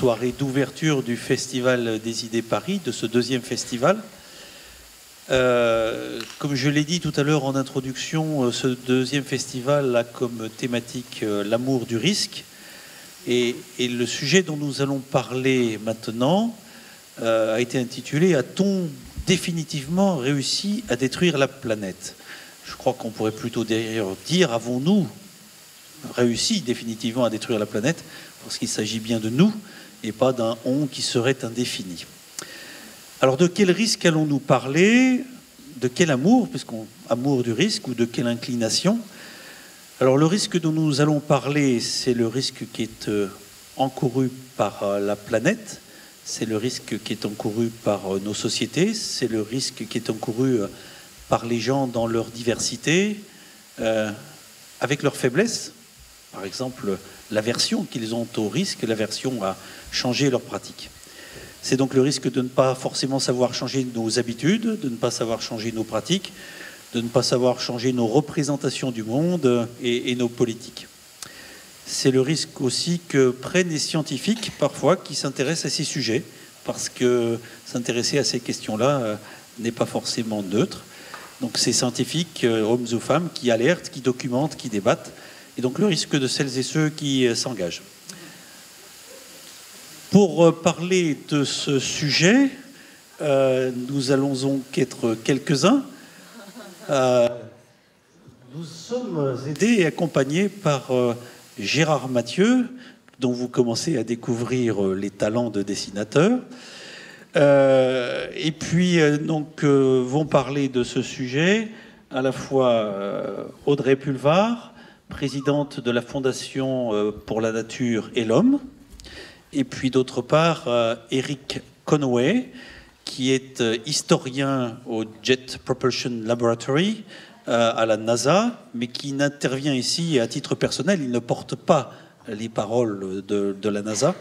soirée d'ouverture du Festival des Idées Paris, de ce deuxième festival. Comme je l'ai dit tout à l'heure en introduction, ce deuxième festival a comme thématique l'amour du risque. Et le sujet dont nous allons parler maintenant a été intitulé « A-t-on définitivement réussi à détruire la planète ?» Je crois qu'on pourrait plutôt d'ailleurs dire « Avons-nous réussi définitivement à détruire la planète ?» parce qu'il s'agit bien de nous et pas d'un « on » qui serait indéfini. Alors de quel risque allons-nous parler? De quel amour, amour du risque, ou de quelle inclination? Alors le risque dont nous allons parler, c'est le risque qui est encouru par la planète, c'est le risque qui est encouru par nos sociétés, c'est le risque qui est encouru par les gens dans leur diversité, avec leurs faiblesses, par exemple l'aversion qu'ils ont au risque, l'aversion à changer leurs pratiques. C'est donc le risque de ne pas forcément savoir changer nos habitudes, de ne pas savoir changer nos pratiques, de ne pas savoir changer nos représentations du monde et nos politiques. C'est le risque aussi que prennent les scientifiques parfois qui s'intéressent à ces sujets, parce que s'intéresser à ces questions-là n'est pas forcément neutre. Donc ces scientifiques, hommes ou femmes, qui alertent, qui documentent, qui débattent, et donc le risque de celles et ceux qui s'engagent. Pour parler de ce sujet, nous allons donc être quelques-uns. Nous sommes aidés et accompagnés par Gérard Mathieu, dont vous commencez à découvrir les talents de dessinateur. Et puis, vont parler de ce sujet à la fois Audrey Pulvar, présidente de la Fondation pour la Nature et l'Homme, et puis d'autre part Eric Conway, qui est historien au Jet Propulsion Laboratory à la NASA, mais qui n'intervient ici à titre personnel. Il ne porte pas les paroles de la NASA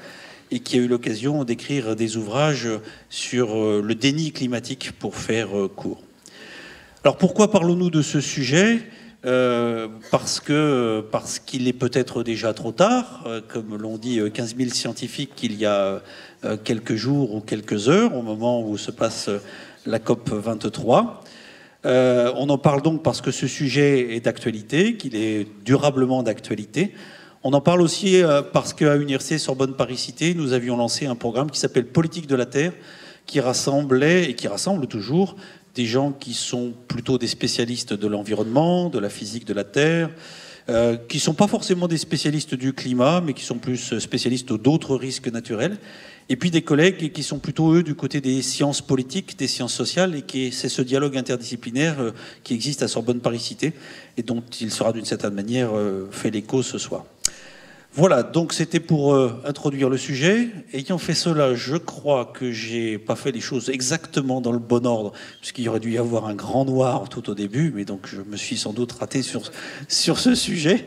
et qui a eu l'occasion d'écrire des ouvrages sur le déni climatique, pour faire court. Alors pourquoi parlons-nous de ce sujet ? Parce qu'il est peut-être déjà trop tard, comme l'ont dit 15 000 scientifiques il y a quelques jours ou quelques heures, au moment où se passe la COP 23. On en parle donc parce que ce sujet est d'actualité, qu'il est durablement d'actualité. On en parle aussi parce qu'à l'Université Sorbonne-Paris-Cité, nous avions lancé un programme qui s'appelle Politique de la Terre, qui rassemblait et qui rassemble toujours des gens qui sont plutôt des spécialistes de l'environnement, de la physique de la Terre, qui ne sont pas forcément des spécialistes du climat, mais qui sont plus spécialistes d'autres risques naturels. Et puis des collègues qui sont plutôt, eux, du côté des sciences politiques, des sciences sociales, et c'est ce dialogue interdisciplinaire qui existe à Sorbonne-Paris-Cité, et dont il sera d'une certaine manière fait l'écho ce soir. Voilà, donc c'était pour introduire le sujet. Ayant fait cela, je crois que j'ai pas fait les choses exactement dans le bon ordre, puisqu'il aurait dû y avoir un grand noir tout au début, mais donc je me suis sans doute raté sur ce sujet.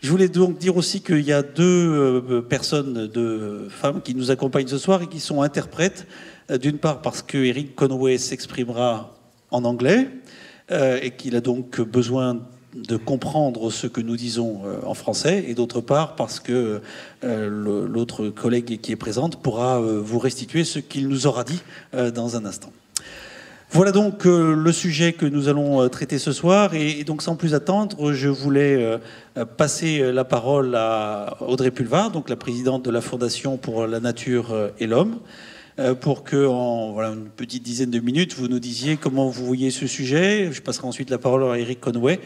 Je voulais donc dire aussi qu'il y a deux personnes, deux femmes qui nous accompagnent ce soir et qui sont interprètes. D'une part parce que Eric Conway s'exprimera en anglais et qu'il a donc besoin de comprendre ce que nous disons en français, et d'autre part parce que l'autre collègue qui est présente pourra vous restituer ce qu'il nous aura dit dans un instant. Voilà donc le sujet que nous allons traiter ce soir, et donc sans plus attendre, je voulais passer la parole à Audrey Pulvar, donc la présidente de la Fondation pour la Nature et l'Homme, pour que, en une petite dizaine de minutes, vous nous disiez comment vous voyez ce sujet. Je passerai ensuite la parole à Eric Conway.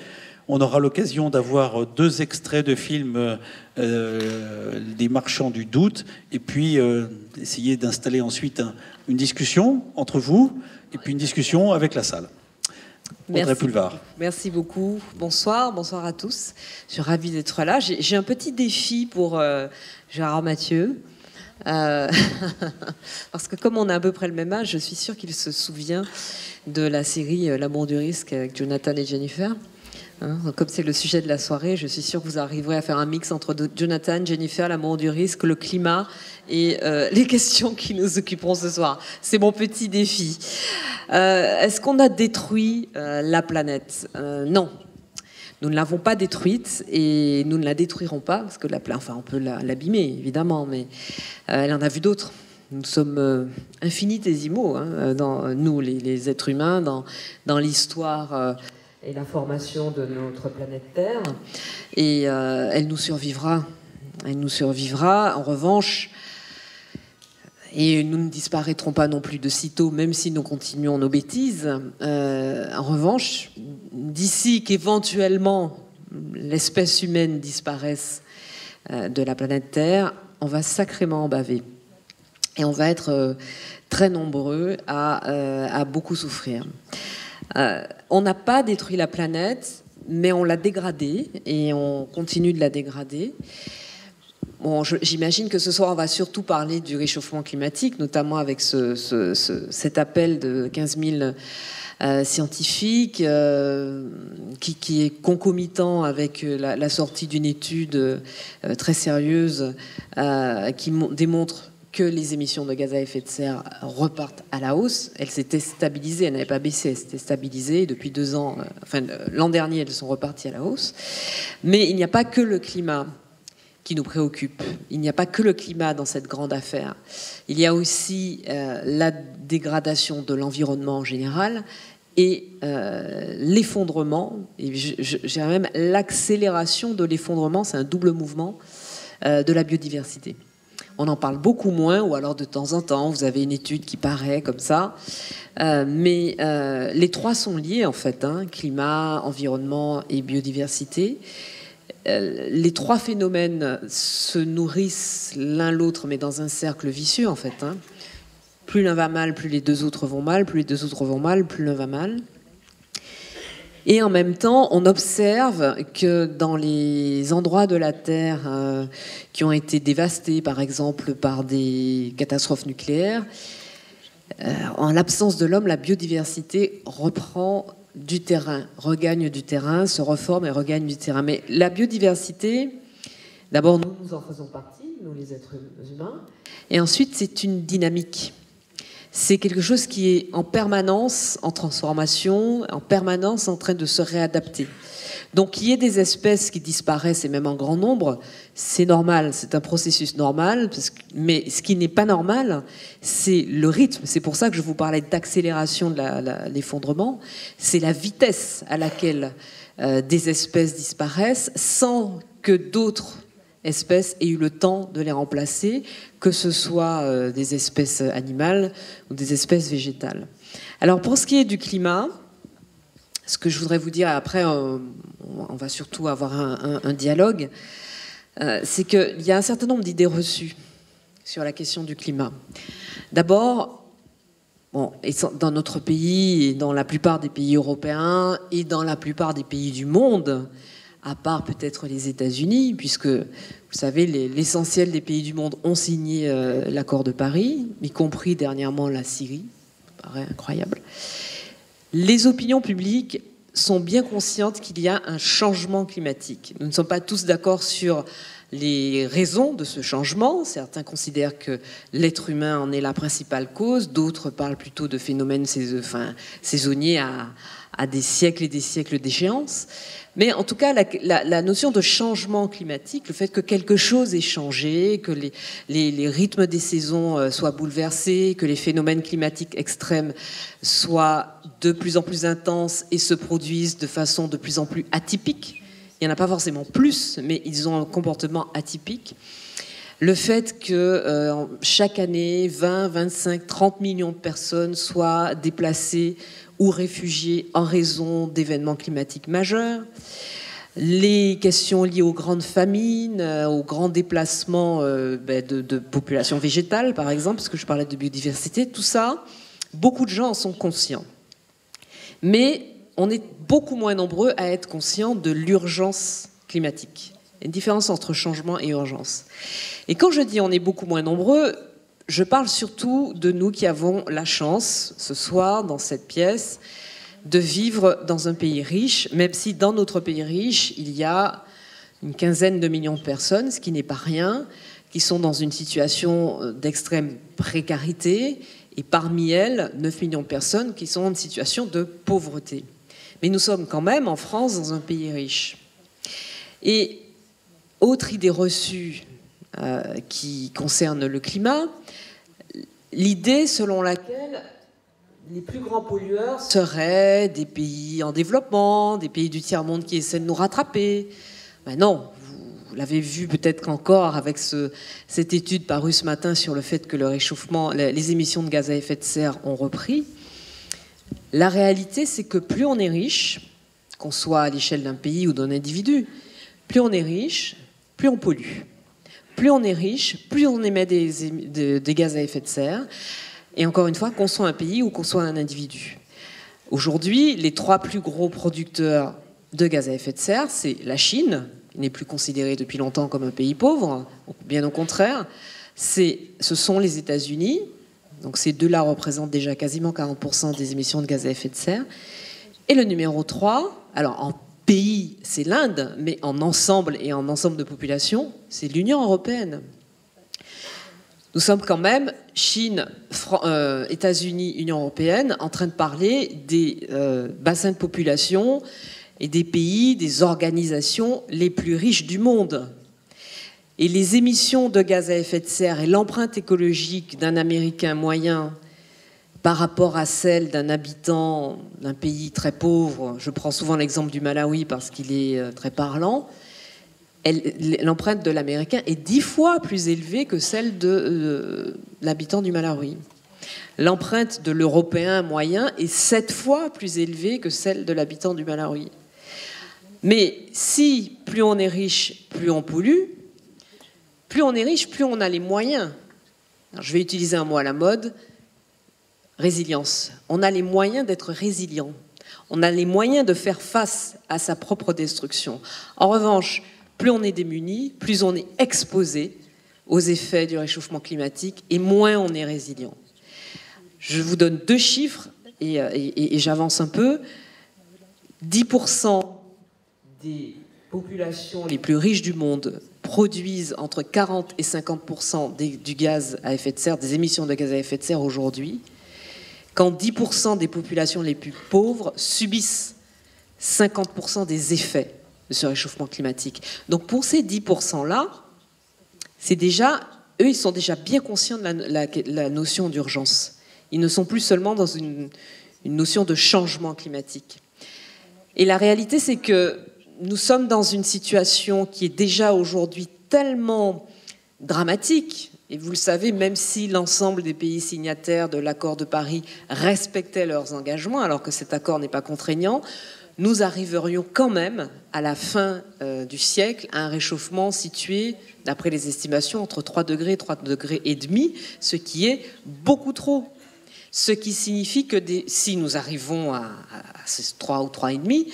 On aura l'occasion d'avoir deux extraits de films des Marchands du doute, et puis essayer d'installer ensuite une discussion entre vous, et puis une discussion avec la salle. Audrey Pulvar. Merci beaucoup. Bonsoir à tous. Je suis ravie d'être là. J'ai un petit défi pour Gérard Mathieu. Parce que comme on a à peu près le même âge, je suis sûre qu'il se souvient de la série L'amour du risque avec Jonathan et Jennifer. Comme c'est le sujet de la soirée, je suis sûre que vous arriverez à faire un mix entre Jonathan, Jennifer, l'amour du risque, le climat et les questions qui nous occuperont ce soir. C'est mon petit défi. Est-ce qu'on a détruit la planète ? Non. Nous ne l'avons pas détruite et nous ne la détruirons pas, parce que on peut l'abîmer, évidemment, mais elle en a vu d'autres. Nous sommes infinitésimaux, hein, nous, les êtres humains, dans l'histoire et la formation de notre planète Terre. Et elle nous survivra. Elle nous survivra. En revanche, et nous ne disparaîtrons pas non plus de sitôt, même si nous continuons nos bêtises. En revanche, d'ici qu'éventuellement l'espèce humaine disparaisse de la planète Terre, on va sacrément en baver. Et on va être très nombreux à beaucoup souffrir. On n'a pas détruit la planète, mais on l'a dégradée et on continue de la dégrader. Bon, j'imagine que ce soir, on va surtout parler du réchauffement climatique, notamment avec cet appel de 15 000 scientifiques qui est concomitant avec la sortie d'une étude très sérieuse qui démontre que les émissions de gaz à effet de serre repartent à la hausse. Elles s'étaient stabilisées, elles n'avaient pas baissé, elles s'étaient stabilisées depuis 2 ans. L'an dernier, elles sont reparties à la hausse. Mais il n'y a pas que le climat qui nous préoccupe. Il n'y a pas que le climat dans cette grande affaire. Il y a aussi la dégradation de l'environnement en général et l'effondrement, et j'ai même l'accélération de l'effondrement, c'est un double mouvement de la biodiversité. On en parle beaucoup moins, ou alors de temps en temps, vous avez une étude qui paraît comme ça. Mais les trois sont liés, en fait, hein, climat, environnement et biodiversité. Les trois phénomènes se nourrissent l'un l'autre, mais dans un cercle vicieux, en fait. Hein. Plus l'un va mal, plus les deux autres vont mal. Plus les deux autres vont mal, plus l'un va mal. Et en même temps, on observe que dans les endroits de la Terre qui ont été dévastés, par exemple, par des catastrophes nucléaires, en l'absence de l'homme, la biodiversité reprend du terrain, regagne du terrain, se reforme et regagne du terrain. Mais la biodiversité, d'abord, nous en faisons partie, nous les êtres humains, et ensuite, c'est une dynamique. C'est quelque chose qui est en permanence en transformation, en permanence en train de se réadapter. Donc qu'il y ait des espèces qui disparaissent, et même en grand nombre, c'est normal, c'est un processus normal, mais ce qui n'est pas normal, c'est le rythme. C'est pour ça que je vous parlais d'accélération de l'effondrement. C'est la vitesse à laquelle des espèces disparaissent sans que d'autres espèces aient eu le temps de les remplacer, que ce soit des espèces animales ou des espèces végétales. Alors pour ce qui est du climat, ce que je voudrais vous dire, après on va surtout avoir un dialogue, c'est qu'il y a un certain nombre d'idées reçues sur la question du climat. D'abord, bon, dans notre pays et dans la plupart des pays européens et dans la plupart des pays du monde, à part peut-être les États-Unis, puisque, vous savez, l'essentiel des pays du monde ont signé l'accord de Paris, y compris dernièrement la Syrie, ça paraît incroyable. Les opinions publiques sont bien conscientes qu'il y a un changement climatique. Nous ne sommes pas tous d'accord sur les raisons de ce changement. Certains considèrent que l'être humain en est la principale cause, d'autres parlent plutôt de phénomènes saisonniers à des siècles et des siècles d'échéance. Mais en tout cas, la notion de changement climatique, le fait que quelque chose ait changé, que les rythmes des saisons soient bouleversés, que les phénomènes climatiques extrêmes soient de plus en plus intenses et se produisent de façon de plus en plus atypique. Il n'y en a pas forcément plus, mais ils ont un comportement atypique. Le fait que chaque année, 20, 25, 30 millions de personnes soient déplacées ou réfugiés en raison d'événements climatiques majeurs, les questions liées aux grandes famines, aux grands déplacements de populations végétales, par exemple, parce que je parlais de biodiversité, tout ça, beaucoup de gens en sont conscients. Mais on est beaucoup moins nombreux à être conscients de l'urgence climatique. Il y a une différence entre changement et urgence. Et quand je dis on est beaucoup moins nombreux, je parle surtout de nous qui avons la chance, ce soir, dans cette pièce, de vivre dans un pays riche, même si dans notre pays riche, il y a une quinzaine de millions de personnes, ce qui n'est pas rien, qui sont dans une situation d'extrême précarité, et parmi elles, 9 millions de personnes qui sont en situation de pauvreté. Mais nous sommes quand même en France dans un pays riche. Et autre idée reçue qui concerne le climat, l'idée selon laquelle les plus grands pollueurs seraient des pays en développement, des pays du tiers-monde qui essaient de nous rattraper. Ben non, vous l'avez vu peut-être qu'encore avec cette étude parue ce matin sur le fait que le réchauffement, les émissions de gaz à effet de serre ont repris. La réalité, c'est que plus on est riche, qu'on soit à l'échelle d'un pays ou d'un individu, plus on est riche, plus on pollue. Plus on est riche, plus on émet des gaz à effet de serre. Et encore une fois, qu'on soit un pays ou qu'on soit un individu. Aujourd'hui, les 3 plus gros producteurs de gaz à effet de serre, c'est la Chine, qui n'est plus considérée depuis longtemps comme un pays pauvre, bien au contraire. Ce sont les États-Unis. Donc ces deux-là représentent déjà quasiment 40% des émissions de gaz à effet de serre. Et le numéro 3, alors en pays, c'est l'Inde, mais en ensemble et en ensemble de population, c'est l'Union européenne. Nous sommes quand même, Chine, États-Unis, Union européenne, en train de parler des bassins de population et des pays, des organisations les plus riches du monde. Et les émissions de gaz à effet de serre et l'empreinte écologique d'un Américain moyen par rapport à celle d'un habitant d'un pays très pauvre, je prends souvent l'exemple du Malawi parce qu'il est très parlant, l'empreinte de l'Américain est 10 fois plus élevée que celle de l'habitant du Malawi. L'empreinte de l'Européen moyen est 7 fois plus élevée que celle de l'habitant du Malawi. Mais si plus on est riche, plus on pollue, plus on est riche, plus on a les moyens. Alors, je vais utiliser un mot à la mode, résilience. On a les moyens d'être résilient. On a les moyens de faire face à sa propre destruction. En revanche, plus on est démuni, plus on est exposé aux effets du réchauffement climatique et moins on est résilient. Je vous donne 2 chiffres et j'avance un peu. 10% des populations les plus riches du monde produisent entre 40 et 50% du gaz à effet de serre, des émissions de gaz à effet de serre aujourd'hui, quand 10% des populations les plus pauvres subissent 50% des effets de ce réchauffement climatique. Donc pour ces 10%-là, c'est déjà, eux, ils sont déjà bien conscients de la notion d'urgence. Ils ne sont plus seulement dans une notion de changement climatique. Et la réalité, c'est que nous sommes dans une situation qui est déjà aujourd'hui tellement dramatique. Et vous le savez, même si l'ensemble des pays signataires de l'accord de Paris respectaient leurs engagements, alors que cet accord n'est pas contraignant, nous arriverions quand même, à la fin du siècle, à un réchauffement situé, d'après les estimations, entre 3 degrés et 3,5 degrés, ce qui est beaucoup trop. Ce qui signifie que si nous arrivons à ces 3 ou 3,5,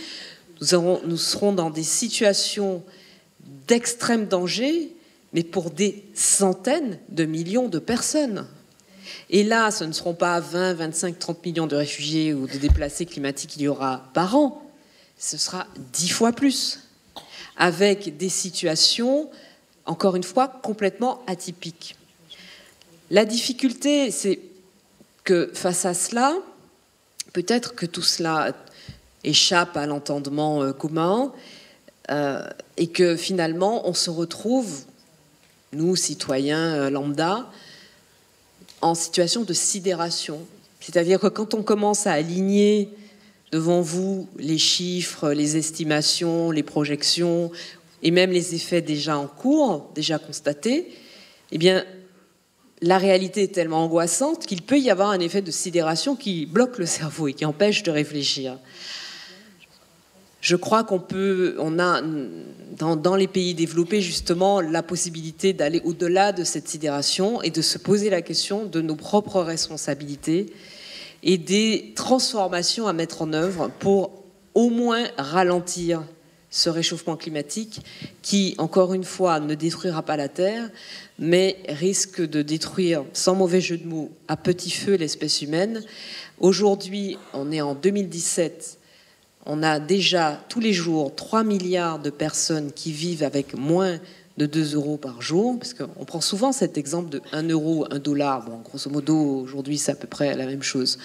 nous serons dans des situations d'extrême danger, mais pour des centaines de millions de personnes. Et là, ce ne seront pas 20, 25, 30 millions de réfugiés ou de déplacés climatiques qu'il y aura par an. Ce sera 10 fois plus, avec des situations, encore une fois, complètement atypiques. La difficulté, c'est que face à cela, peut-être que tout cela échappe à l'entendement commun et que finalement, on se retrouve, nous, citoyens lambda, en situation de sidération. C'est-à-dire que quand on commence à aligner devant vous les chiffres, les estimations, les projections et même les effets déjà en cours, déjà constatés, eh bien, la réalité est tellement angoissante qu'il peut y avoir un effet de sidération qui bloque le cerveau et qui empêche de réfléchir. Je crois on a dans les pays développés justement la possibilité d'aller au-delà de cette sidération et de se poser la question de nos propres responsabilités et des transformations à mettre en œuvre pour au moins ralentir ce réchauffement climatique qui, encore une fois, ne détruira pas la Terre, mais risque de détruire, sans mauvais jeu de mots, à petit feu l'espèce humaine. Aujourd'hui, on est en 2017, on a déjà tous les jours 3 milliards de personnes qui vivent avec moins de 2 euros par jour, parce qu'on prend souvent cet exemple de 1 euro, 1 dollar. Bon, grosso modo, aujourd'hui, c'est à peu près la même chose.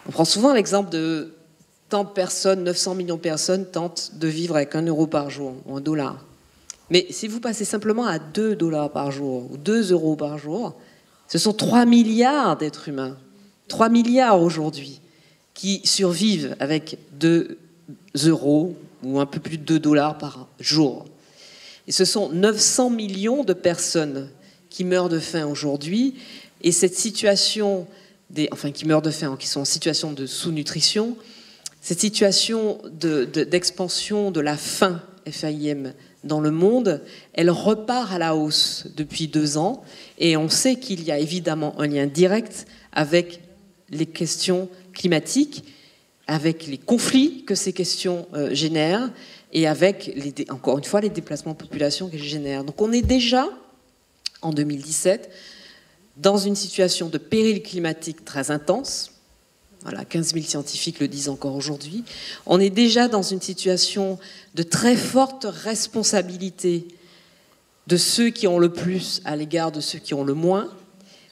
On prend souvent l'exemple de tant de personnes, 900 millions de personnes tentent de vivre avec 1 euro par jour, ou 1 dollar. Mais si vous passez simplement à 2 dollars par jour, ou 2 euros par jour, ce sont 3 milliards d'êtres humains, 3 milliards aujourd'hui, qui survivent avec 2 euros, ou un peu plus de 2 dollars par jour. Et ce sont 900 millions de personnes qui meurent de faim aujourd'hui, et cette situation, qui meurent de faim, qui sont en situation de sous-nutrition, cette situation d'expansion de la faim, FAIM, dans le monde, elle repart à la hausse depuis 2 ans, et on sait qu'il y a évidemment un lien direct avec les questions climatiques, avec les conflits que ces questions génèrent, et avec, encore une fois, les déplacements de population qu'elles génèrent. Donc on est déjà, en 2017, dans une situation de péril climatique très intense. Voilà, 15 000 scientifiques le disent encore aujourd'hui. On est déjà dans une situation de très forte responsabilité de ceux qui ont le plus à l'égard de ceux qui ont le moins.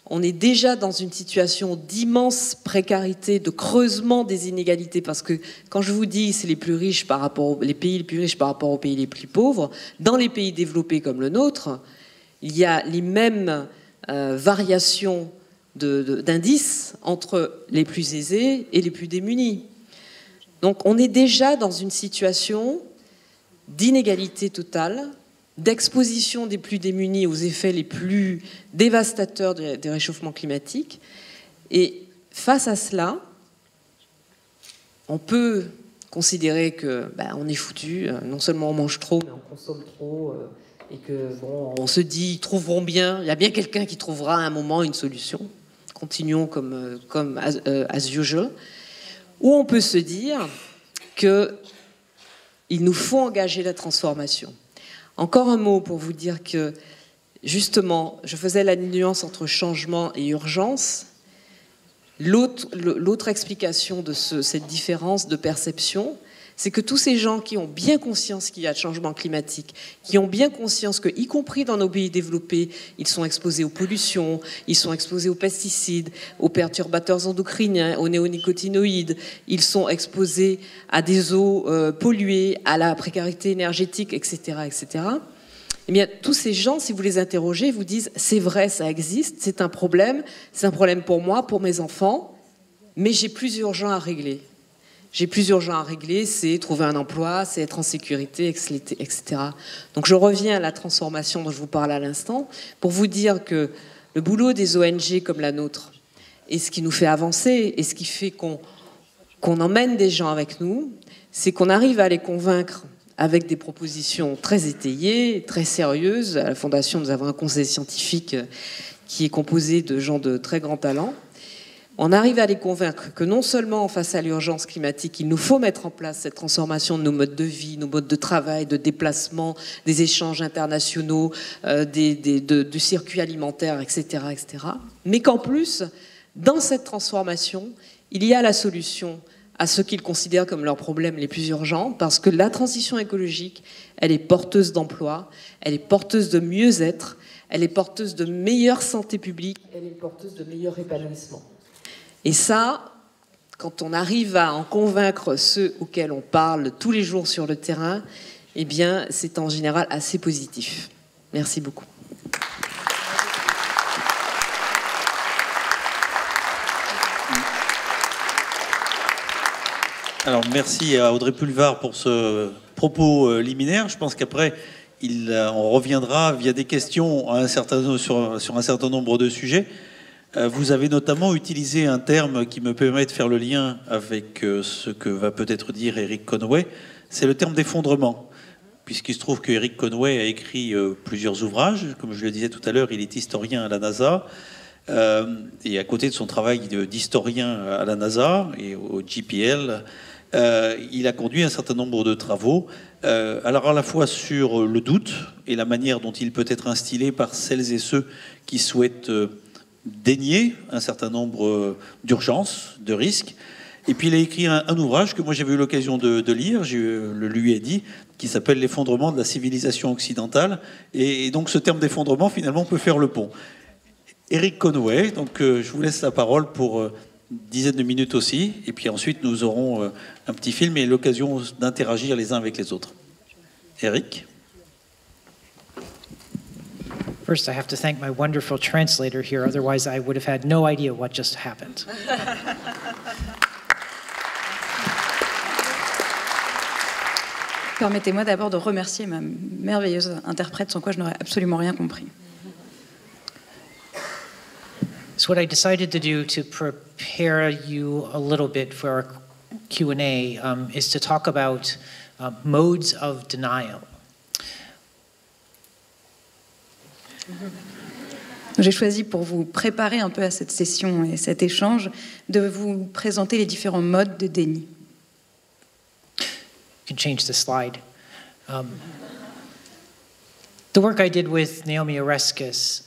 On est déjà dans une situation d'immense précarité, de creusement des inégalités, parce que quand je vous dis c'est les pays les plus riches par rapport aux pays les plus pauvres, dans les pays développés comme le nôtre, il y a les mêmes variations d'indices entre les plus aisés et les plus démunis. Donc on est déjà dans une situation d'inégalité totale, d'exposition des plus démunis aux effets les plus dévastateurs des réchauffements climatiques. Et face à cela, on peut considérer que on est foutu, non seulement on mange trop, mais on consomme trop, et que on se dit ils trouveront bien, il y a bien quelqu'un qui trouvera à un moment une solution. Continuons comme as usual. Ou on peut se dire qu'il nous faut engager la transformation. Encore un mot pour vous dire que, justement, je faisais la nuance entre changement et urgence. L'autre explication de cette différence de perception, c'est que tous ces gens qui ont bien conscience qu'il y a de changement climatique, qui ont bien conscience que, y compris dans nos pays développés, ils sont exposés aux pollutions, ils sont exposés aux pesticides, aux perturbateurs endocriniens, aux néonicotinoïdes, ils sont exposés à des eaux polluées, à la précarité énergétique, etc., etc. Eh bien, tous ces gens, si vous les interrogez, vous disent « c'est vrai, ça existe, c'est un problème pour moi, pour mes enfants, mais j'ai plus urgent à régler ». J'ai plus urgent à régler, c'est trouver un emploi, c'est être en sécurité, etc. Donc je reviens à la transformation dont je vous parlais à l'instant, pour vous dire que le boulot des ONG comme la nôtre, et ce qui nous fait avancer, et ce qui fait qu'on emmène des gens avec nous, c'est qu'on arrive à les convaincre avec des propositions très étayées, très sérieuses. À la Fondation, nous avons un conseil scientifique qui est composé de gens de très grand talent. On arrive à les convaincre que non seulement face à l'urgence climatique, il nous faut mettre en place cette transformation de nos modes de vie, nos modes de travail, de déplacement, des échanges internationaux, du circuit alimentaire, etc., etc. Mais qu'en plus, dans cette transformation, il y a la solution à ce qu'ils considèrent comme leurs problèmes les plus urgents, parce que la transition écologique, elle est porteuse d'emploi, elle est porteuse de mieux-être, elle est porteuse de meilleure santé publique, elle est porteuse de meilleur épanouissement. Et ça, quand on arrive à en convaincre ceux auxquels on parle tous les jours sur le terrain, eh bien, c'est en général assez positif. Merci beaucoup. Alors, merci à Audrey Pulvar pour ce propos liminaire. Je pense qu'après, on reviendra via des questions sur un certain nombre de sujets. Vous avez notamment utilisé un terme qui me permet de faire le lien avec ce que va peut-être dire Eric Conway, c'est le terme d'effondrement. Puisqu'il se trouve que Eric Conway a écrit plusieurs ouvrages. Comme je le disais tout à l'heure, il est historien à la NASA. Et à côté de son travail d'historien à la NASA et au JPL, il a conduit un certain nombre de travaux, alors à la fois sur le doute et la manière dont il peut être instillé par celles et ceux qui souhaitent dénier un certain nombre d'urgences, de risques. Et puis il a écrit un ouvrage que moi j'avais eu l'occasion de lire, je le lui ai dit, qui s'appelle « L'effondrement de la civilisation occidentale ». Et donc ce terme d'effondrement, finalement, peut faire le pont. Eric Conway, donc je vous laisse la parole pour dizaine de minutes aussi, et puis ensuite nous aurons un petit film et l'occasion d'interagir les uns avec les autres. Eric? First, I have to thank my wonderful translator here, otherwise I would have had no idea what just happened. Permettez-moi d'abord de remercier ma merveilleuse interprète, sans quoi je n'aurais absolument rien compris. So what I decided to do to prepare you a little bit for our Q&A is to talk about modes of denial. J'ai choisi, pour vous préparer un peu à cette session et cet échange, de vous présenter les différents modes de déni. You can change the slide. The work I did with Naomi Oreskes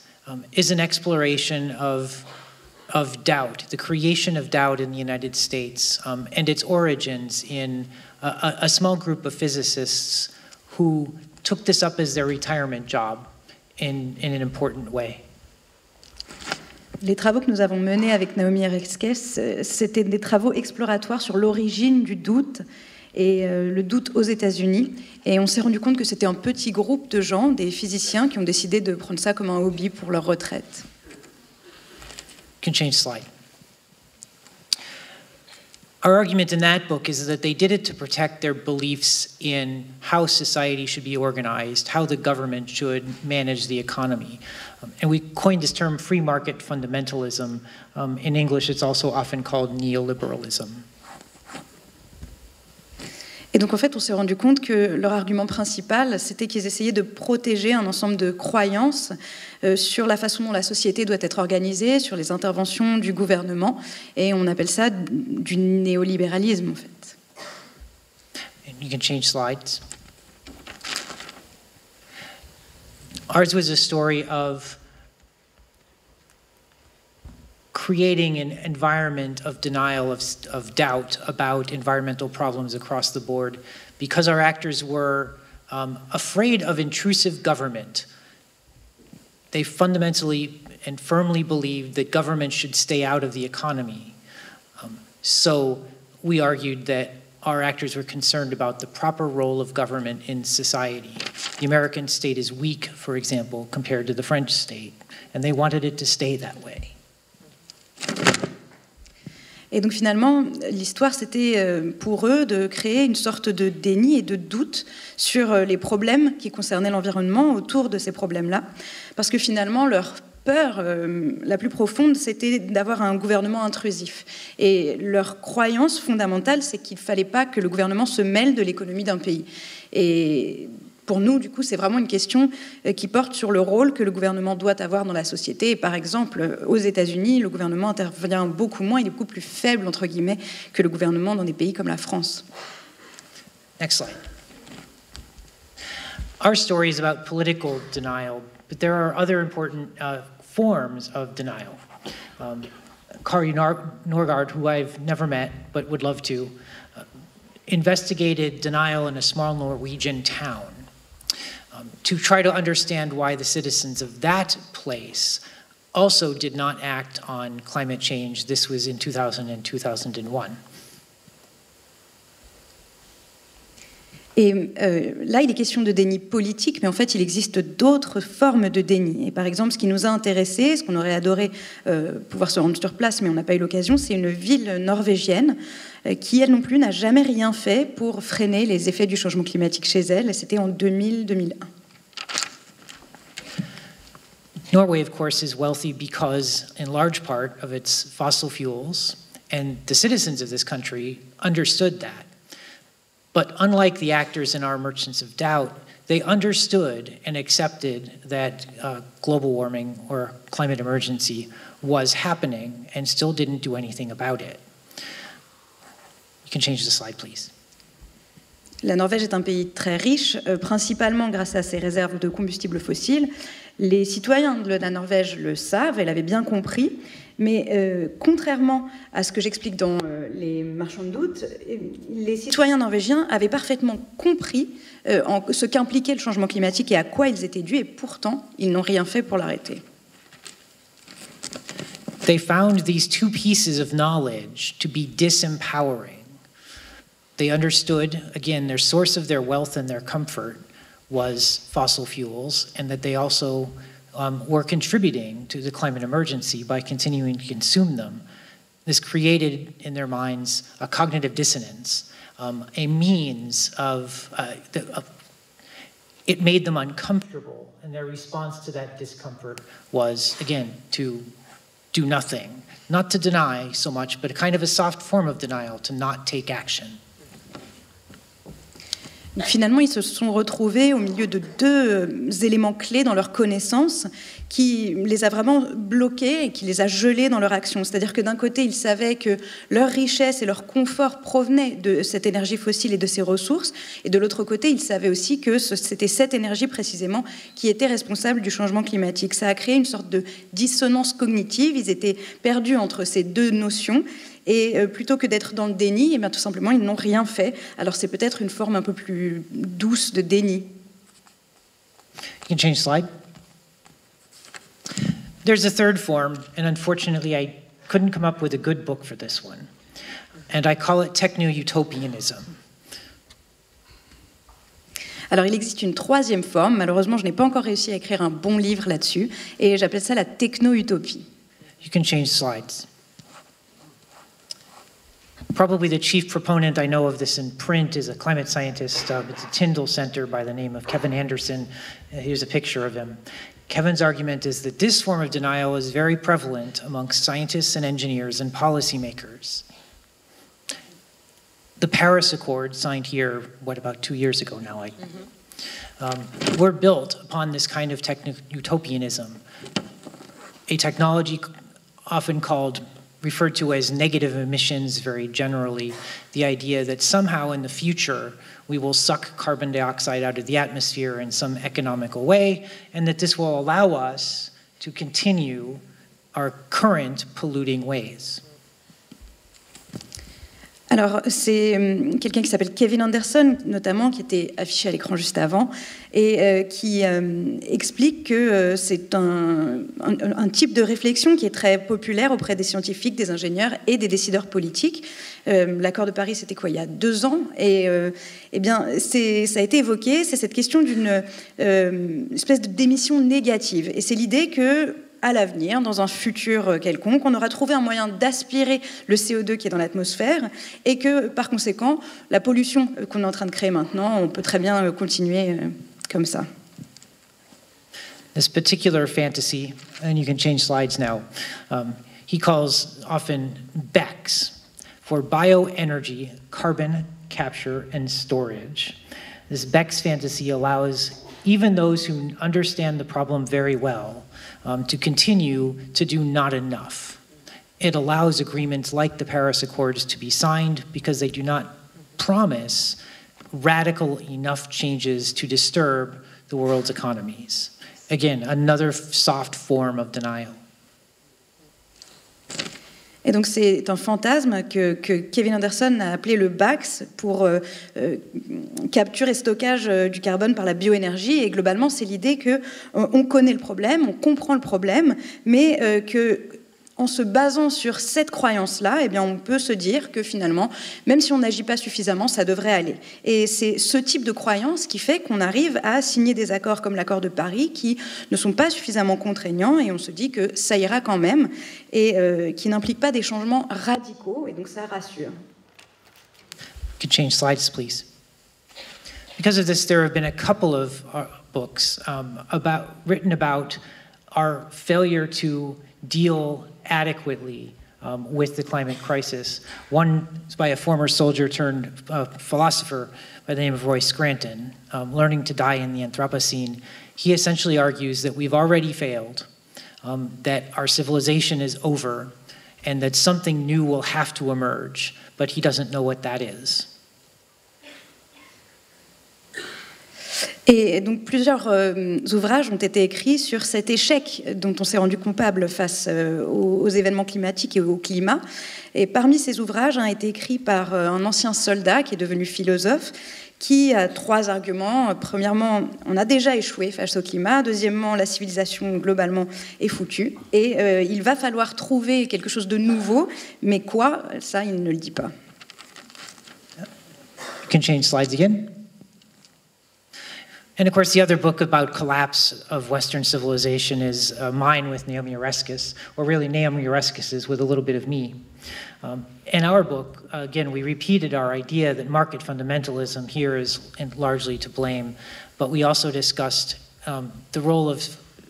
is an exploration of doubt, the creation of doubt in the United States, and its origins in a small group of physicists who took this up as their retirement job in an important way. Les travaux que nous avons menés avec Naomi Oreskes, c'était des travaux exploratoires sur l'origine du doute et le doute aux États-Unis. Et on s'est rendu compte que c'était un petit groupe de gens, des physiciens, qui ont décidé de prendre ça comme un hobby pour leur retraite. You can change slide. Our argument in that book is that they did it to protect their beliefs in how society should be organized, how the government should manage the economy. And we coined this term free market fundamentalism. In English, it's also often called neoliberalism. Et donc en fait, on s'est rendu compte que leur argument principal, c'était qu'ils essayaient de protéger un ensemble de croyances sur la façon dont la société doit être organisée, sur les interventions du gouvernement, et on appelle ça du néolibéralisme en fait. And you can change slides. Ours was a story of creating an environment of denial, of doubt about environmental problems across the board because our actors were afraid of intrusive government. They fundamentally and firmly believed that government should stay out of the economy. So we argued that our actors were concerned about the proper role of government in society. The American state is weak, for example, compared to the French state, and they wanted it to stay that way. Et donc finalement, l'histoire, c'était pour eux de créer une sorte de déni et de doute sur les problèmes qui concernaient l'environnement autour de ces problèmes-là. Parce que finalement, leur peur la plus profonde, c'était d'avoir un gouvernement intrusif. Et leur croyance fondamentale, c'est qu'il ne fallait pas que le gouvernement se mêle de l'économie d'un pays. Et pour nous, du coup, c'est vraiment une question qui porte sur le rôle que le gouvernement doit avoir dans la société. Et par exemple, aux États-Unis, le gouvernement intervient beaucoup moins, il est beaucoup plus faible, entre guillemets, que le gouvernement dans des pays comme la France. Next slide. Our story is about political denial, but there are other important forms of denial. Kari Norgaard, who I've never met but would love to, investigated denial in a small Norwegian town. To try to understand why the citizens of that place also did not act on climate change. This was in 2000 and 2001. Et là, il est question de déni politique, mais en fait, il existe d'autres formes de déni. Et par exemple, ce qui nous a intéressés, ce qu'on aurait adoré pouvoir se rendre sur place, mais on n'a pas eu l'occasion, c'est une ville norvégienne qui, elle non plus, n'a jamais rien fait pour freiner les effets du changement climatique chez elle. C'était en 2000-2001. Norway, of course, is wealthy because, in large part, of its fossil fuels, and the citizens of this country understood that. But unlike the actors in our Merchants of Doubt, they understood and accepted that global warming or climate emergency was happening and still didn't do anything about it. You can change the slide, please. La Norvège est un pays très riche, principalement grâce à ses réserves de combustibles fossiles. Les citoyens de la Norvège le savent, elle avait bien compris, mais contrairement à ce que j'explique dans Les Marchands de doute, les citoyens norvégiens avaient parfaitement compris ce qu'impliquait le changement climatique et à quoi ils étaient dus, et pourtant, ils n'ont rien fait pour l'arrêter. they found these two pieces of knowledge to be disempowering. They understood, again, their source of their wealth and their comfort was fossil fuels, and that they also were contributing to the climate emergency by continuing to consume them. This created in their minds a cognitive dissonance, a means of it made them uncomfortable, and their response to that discomfort was, again, to do nothing. Not to deny so much, but a kind of a soft form of denial, to not take action. Finalement, ils se sont retrouvés au milieu de deux éléments clés dans leur connaissance qui les a vraiment bloqués et qui les a gelés dans leur action. C'est-à-dire que d'un côté, ils savaient que leur richesse et leur confort provenaient de cette énergie fossile et de ces ressources, et de l'autre côté, ils savaient aussi que c'était cette énergie précisément qui était responsable du changement climatique. Ça a créé une sorte de dissonance cognitive, ils étaient perdus entre ces deux notions. Et plutôt que d'être dans le déni, eh bien, tout simplement, ils n'ont rien fait. Alors c'est peut-être une forme un peu plus douce de déni. You can change slide. There's a third form, and unfortunately I couldn't come up with a good book for this one. And I call it techno-utopianism. Alors il existe une troisième forme. Malheureusement, je n'ai pas encore réussi à écrire un bon livre là-dessus. Et j'appelle ça la techno-utopie. You can change slides. Probably the chief proponent I know of this in print is a climate scientist. It's a Tyndall Center by the name of Kevin Anderson. Here's a picture of him. Kevin's argument is that this form of denial is very prevalent amongst scientists and engineers and policymakers. The Paris Accord, signed here, about 2 years ago now, were built upon this kind of techno-utopianism, a technology often referred to as negative emissions very generally, the idea that somehow in the future we will suck carbon dioxide out of the atmosphere in some economical way, and that this will allow us to continue our current polluting ways. Alors, c'est quelqu'un qui s'appelle Kevin Anderson, notamment, qui était affiché à l'écran juste avant, et qui explique que c'est un type de réflexion qui est très populaire auprès des scientifiques, des ingénieurs et des décideurs politiques. L'accord de Paris, c'était quoi, il y a 2 ans, et eh bien, ça a été évoqué, c'est cette question d'une espèce d'émission négative. Et c'est l'idée que à l'avenir, dans un futur quelconque, on aura trouvé un moyen d'aspirer le CO2 qui est dans l'atmosphère et que, par conséquent, la pollution qu'on est en train de créer maintenant, on peut très bien continuer comme ça. This particular fantasy, and you can change slides now, he calls often BECCS, for bioenergy, carbon capture and storage. This BECCS fantasy allows even those who understand the problem very well to continue to do not enough. It allows agreements like the Paris Accords to be signed because they do not promise radical enough changes to disturb the world's economies. Again, another soft form of denial. Et donc c'est un fantasme que Kevin Anderson a appelé le BACS pour capture et stockage du carbone par la bioénergie. Et globalement, c'est l'idée qu'on connaît le problème, on comprend le problème, mais qu'en se basant sur cette croyance-là, eh bien, on peut se dire que finalement, même si on n'agit pas suffisamment, ça devrait aller. Et c'est ce type de croyance qui fait qu'on arrive à signer des accords comme l'accord de Paris qui ne sont pas suffisamment contraignants et on se dit que ça ira quand même et qui n'impliquent pas des changements radicaux et donc ça rassure. You could change slides, please. Because of this, there have been a couple of books written about our failure to deal adequately with the climate crisis. One is by a former soldier turned philosopher by the name of Roy Scranton, Learning to Die in the Anthropocene. He essentially argues that we've already failed, that our civilization is over, and that something new will have to emerge, but he doesn't know what that is. Et donc plusieurs ouvrages ont été écrits sur cet échec dont on s'est rendu coupable face aux événements climatiques et au climat. Et parmi ces ouvrages, un a été écrit par un ancien soldat qui est devenu philosophe, qui a 3 arguments. Premièrement, on a déjà échoué face au climat. Deuxièmement, la civilisation globalement est foutue. Et il va falloir trouver quelque chose de nouveau. Mais quoi? Ça, il ne le dit pas. You can change slides again. And of course, the other book about collapse of Western civilization is mine with Naomi Oreskes, or really Naomi Oreskes's with a little bit of me. In our book, again, we repeated our idea that market fundamentalism here is largely to blame, but we also discussed the role of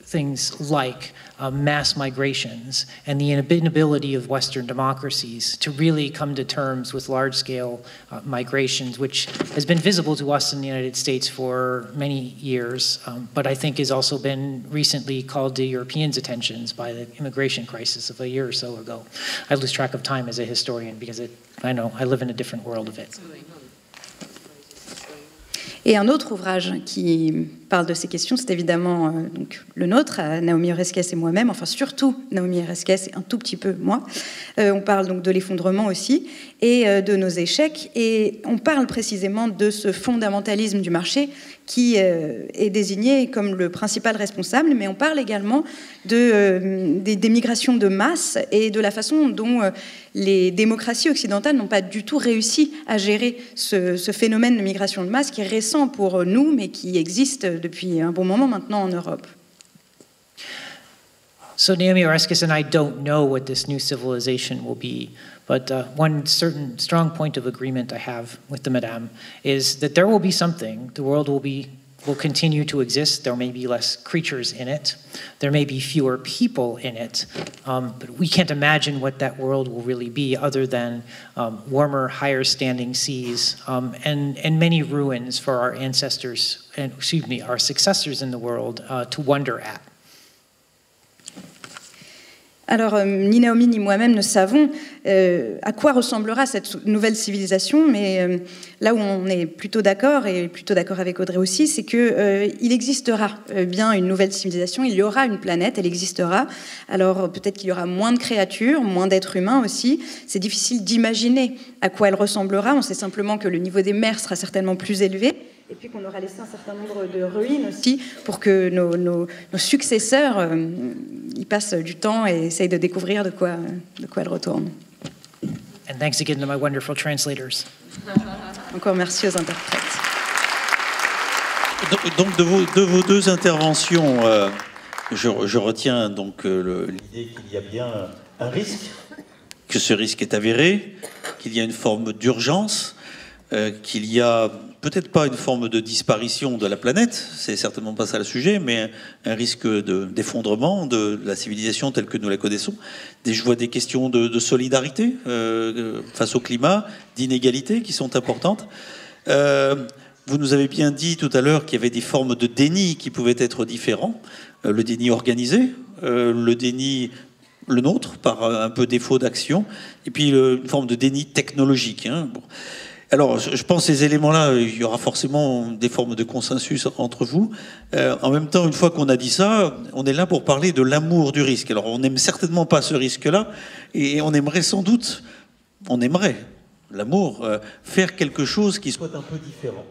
things like mass migrations and the inability of Western democracies to really come to terms with large-scale migrations, which has been visible to us in the United States for many years, but I think has also been recently called to Europeans' attentions by the immigration crisis of a year or so ago. I lose track of time as a historian because I know I live in a different world of it. Et un autre ouvrage qui parle de ces questions, c'est évidemment donc, le nôtre, Naomi Oreskes et moi-même, enfin surtout Naomi Oreskes et un tout petit peu moi. On parle donc de l'effondrement aussi et de nos échecs. Et on parle précisément de ce fondamentalisme du marché qui est désigné comme le principal responsable, mais on parle également des migrations de masse et de la façon dont les démocraties occidentales n'ont pas du tout réussi à gérer ce phénomène de migration de masse qui est récent pour nous, mais qui existe depuis un bon moment maintenant en Europe. So Naomi Oreskes and I don't know what this new civilization will be, but one certain strong point of agreement I have with the Madame is that there will be something. The world will continue to exist. There may be less creatures in it. There may be fewer people in it. But we can't imagine what that world will really be other than warmer, higher standing seas and many ruins for our ancestors, and our successors in the world to wonder at. Alors, ni Naomi ni moi-même ne savons à quoi ressemblera cette nouvelle civilisation, mais là où on est plutôt d'accord, et plutôt d'accord avec Audrey aussi, c'est qu'il existera bien une nouvelle civilisation, il y aura une planète, elle existera. Alors, peut-être qu'il y aura moins de créatures, moins d'êtres humains aussi. C'est difficile d'imaginer à quoi elle ressemblera. On sait simplement que le niveau des mers sera certainement plus élevé. Et puis qu'on aura laissé un certain nombre de ruines aussi pour que nos successeurs y passent du temps et essayent de découvrir de quoi elle retourne. And thanks again to my wonderful translators. Encore merci aux interprètes. Donc de vos deux interventions, je retiens donc l'idée qu'il y a bien un risque, que ce risque est avéré, qu'il y a une forme d'urgence, qu'il y a peut-être pas une forme de disparition de la planète, c'est certainement pas ça le sujet, mais un risque d'effondrement de la civilisation telle que nous la connaissons. Je vois des questions de solidarité face au climat, d'inégalité qui sont importantes. Vous nous avez bien dit tout à l'heure qu'il y avait des formes de déni qui pouvaient être différents. Le déni organisé, le déni... le nôtre, par un peu défaut d'action, et puis une forme de déni technologique. Bon. Alors, je pense que ces éléments-là, il y aura forcément des formes de consensus entre vous. En même temps, une fois qu'on a dit ça, on est là pour parler de l'amour du risque. Alors, on n'aime certainement pas ce risque-là, et on aimerait sans doute, l'amour, faire quelque chose qui soit un peu différent.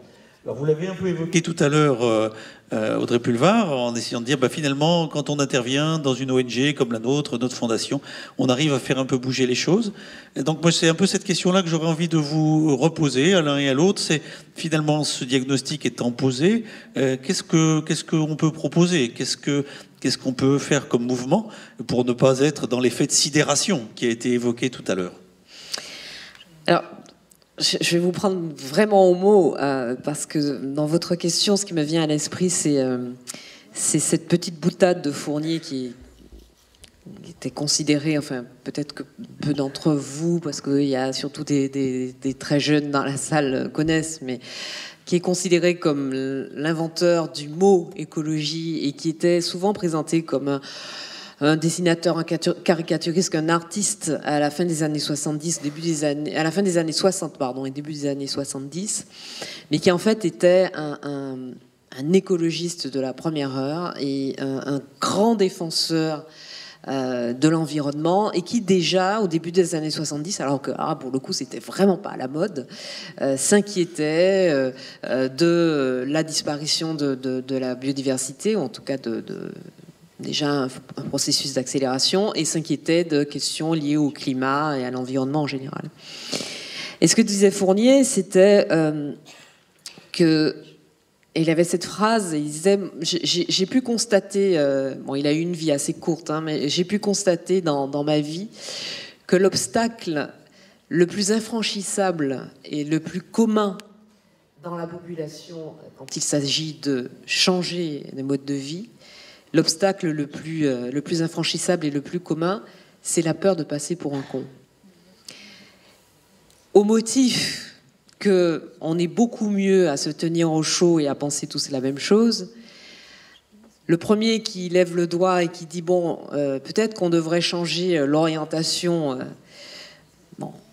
Alors, vous l'avez un peu évoqué tout à l'heure, Audrey Pulvar, en essayant de dire, finalement, quand on intervient dans une ONG comme la nôtre, notre fondation, on arrive à faire un peu bouger les choses. Et donc, moi, c'est un peu cette question-là que j'aurais envie de vous reposer à l'un et à l'autre. C'est finalement, ce diagnostic étant posé, qu'est-ce qu'on peut proposer ? Qu'est-ce qu'on peut faire comme mouvement pour ne pas être dans l'effet de sidération qui a été évoqué tout à l'heure ? Alors, je vais vous prendre vraiment au mot, parce que dans votre question, ce qui me vient à l'esprit, c'est cette petite boutade de Fournier qui était considérée, enfin peut-être que peu d'entre vous, parce qu'il y a surtout des très jeunes dans la salle connaissent, mais qui est considéré comme l'inventeur du mot écologie et qui était souvent présenté comme un dessinateur, un caricaturiste, un artiste à la fin des années 70, à la fin des années 60, et début des années 70, mais qui en fait était un écologiste de la première heure et un grand défenseur de l'environnement et qui déjà, au début des années 70, alors que pour le coup c'était vraiment pas à la mode, s'inquiétait de la disparition de la biodiversité, ou en tout cas déjà un processus d'accélération, et s'inquiétait de questions liées au climat et à l'environnement en général. Et ce que disait Fournier, c'était que... Et il avait cette phrase, il disait, j'ai pu constater, il a eu une vie assez courte, mais j'ai pu constater dans ma vie que l'obstacle le plus infranchissable et le plus commun dans la population, quand il s'agit de changer de mode de vie, l'obstacle le plus infranchissable et le plus commun, c'est la peur de passer pour un con. Au motif qu'on est beaucoup mieux à se tenir au chaud et à penser tous la même chose, le premier qui lève le doigt et qui dit peut-être qu'on devrait changer l'orientation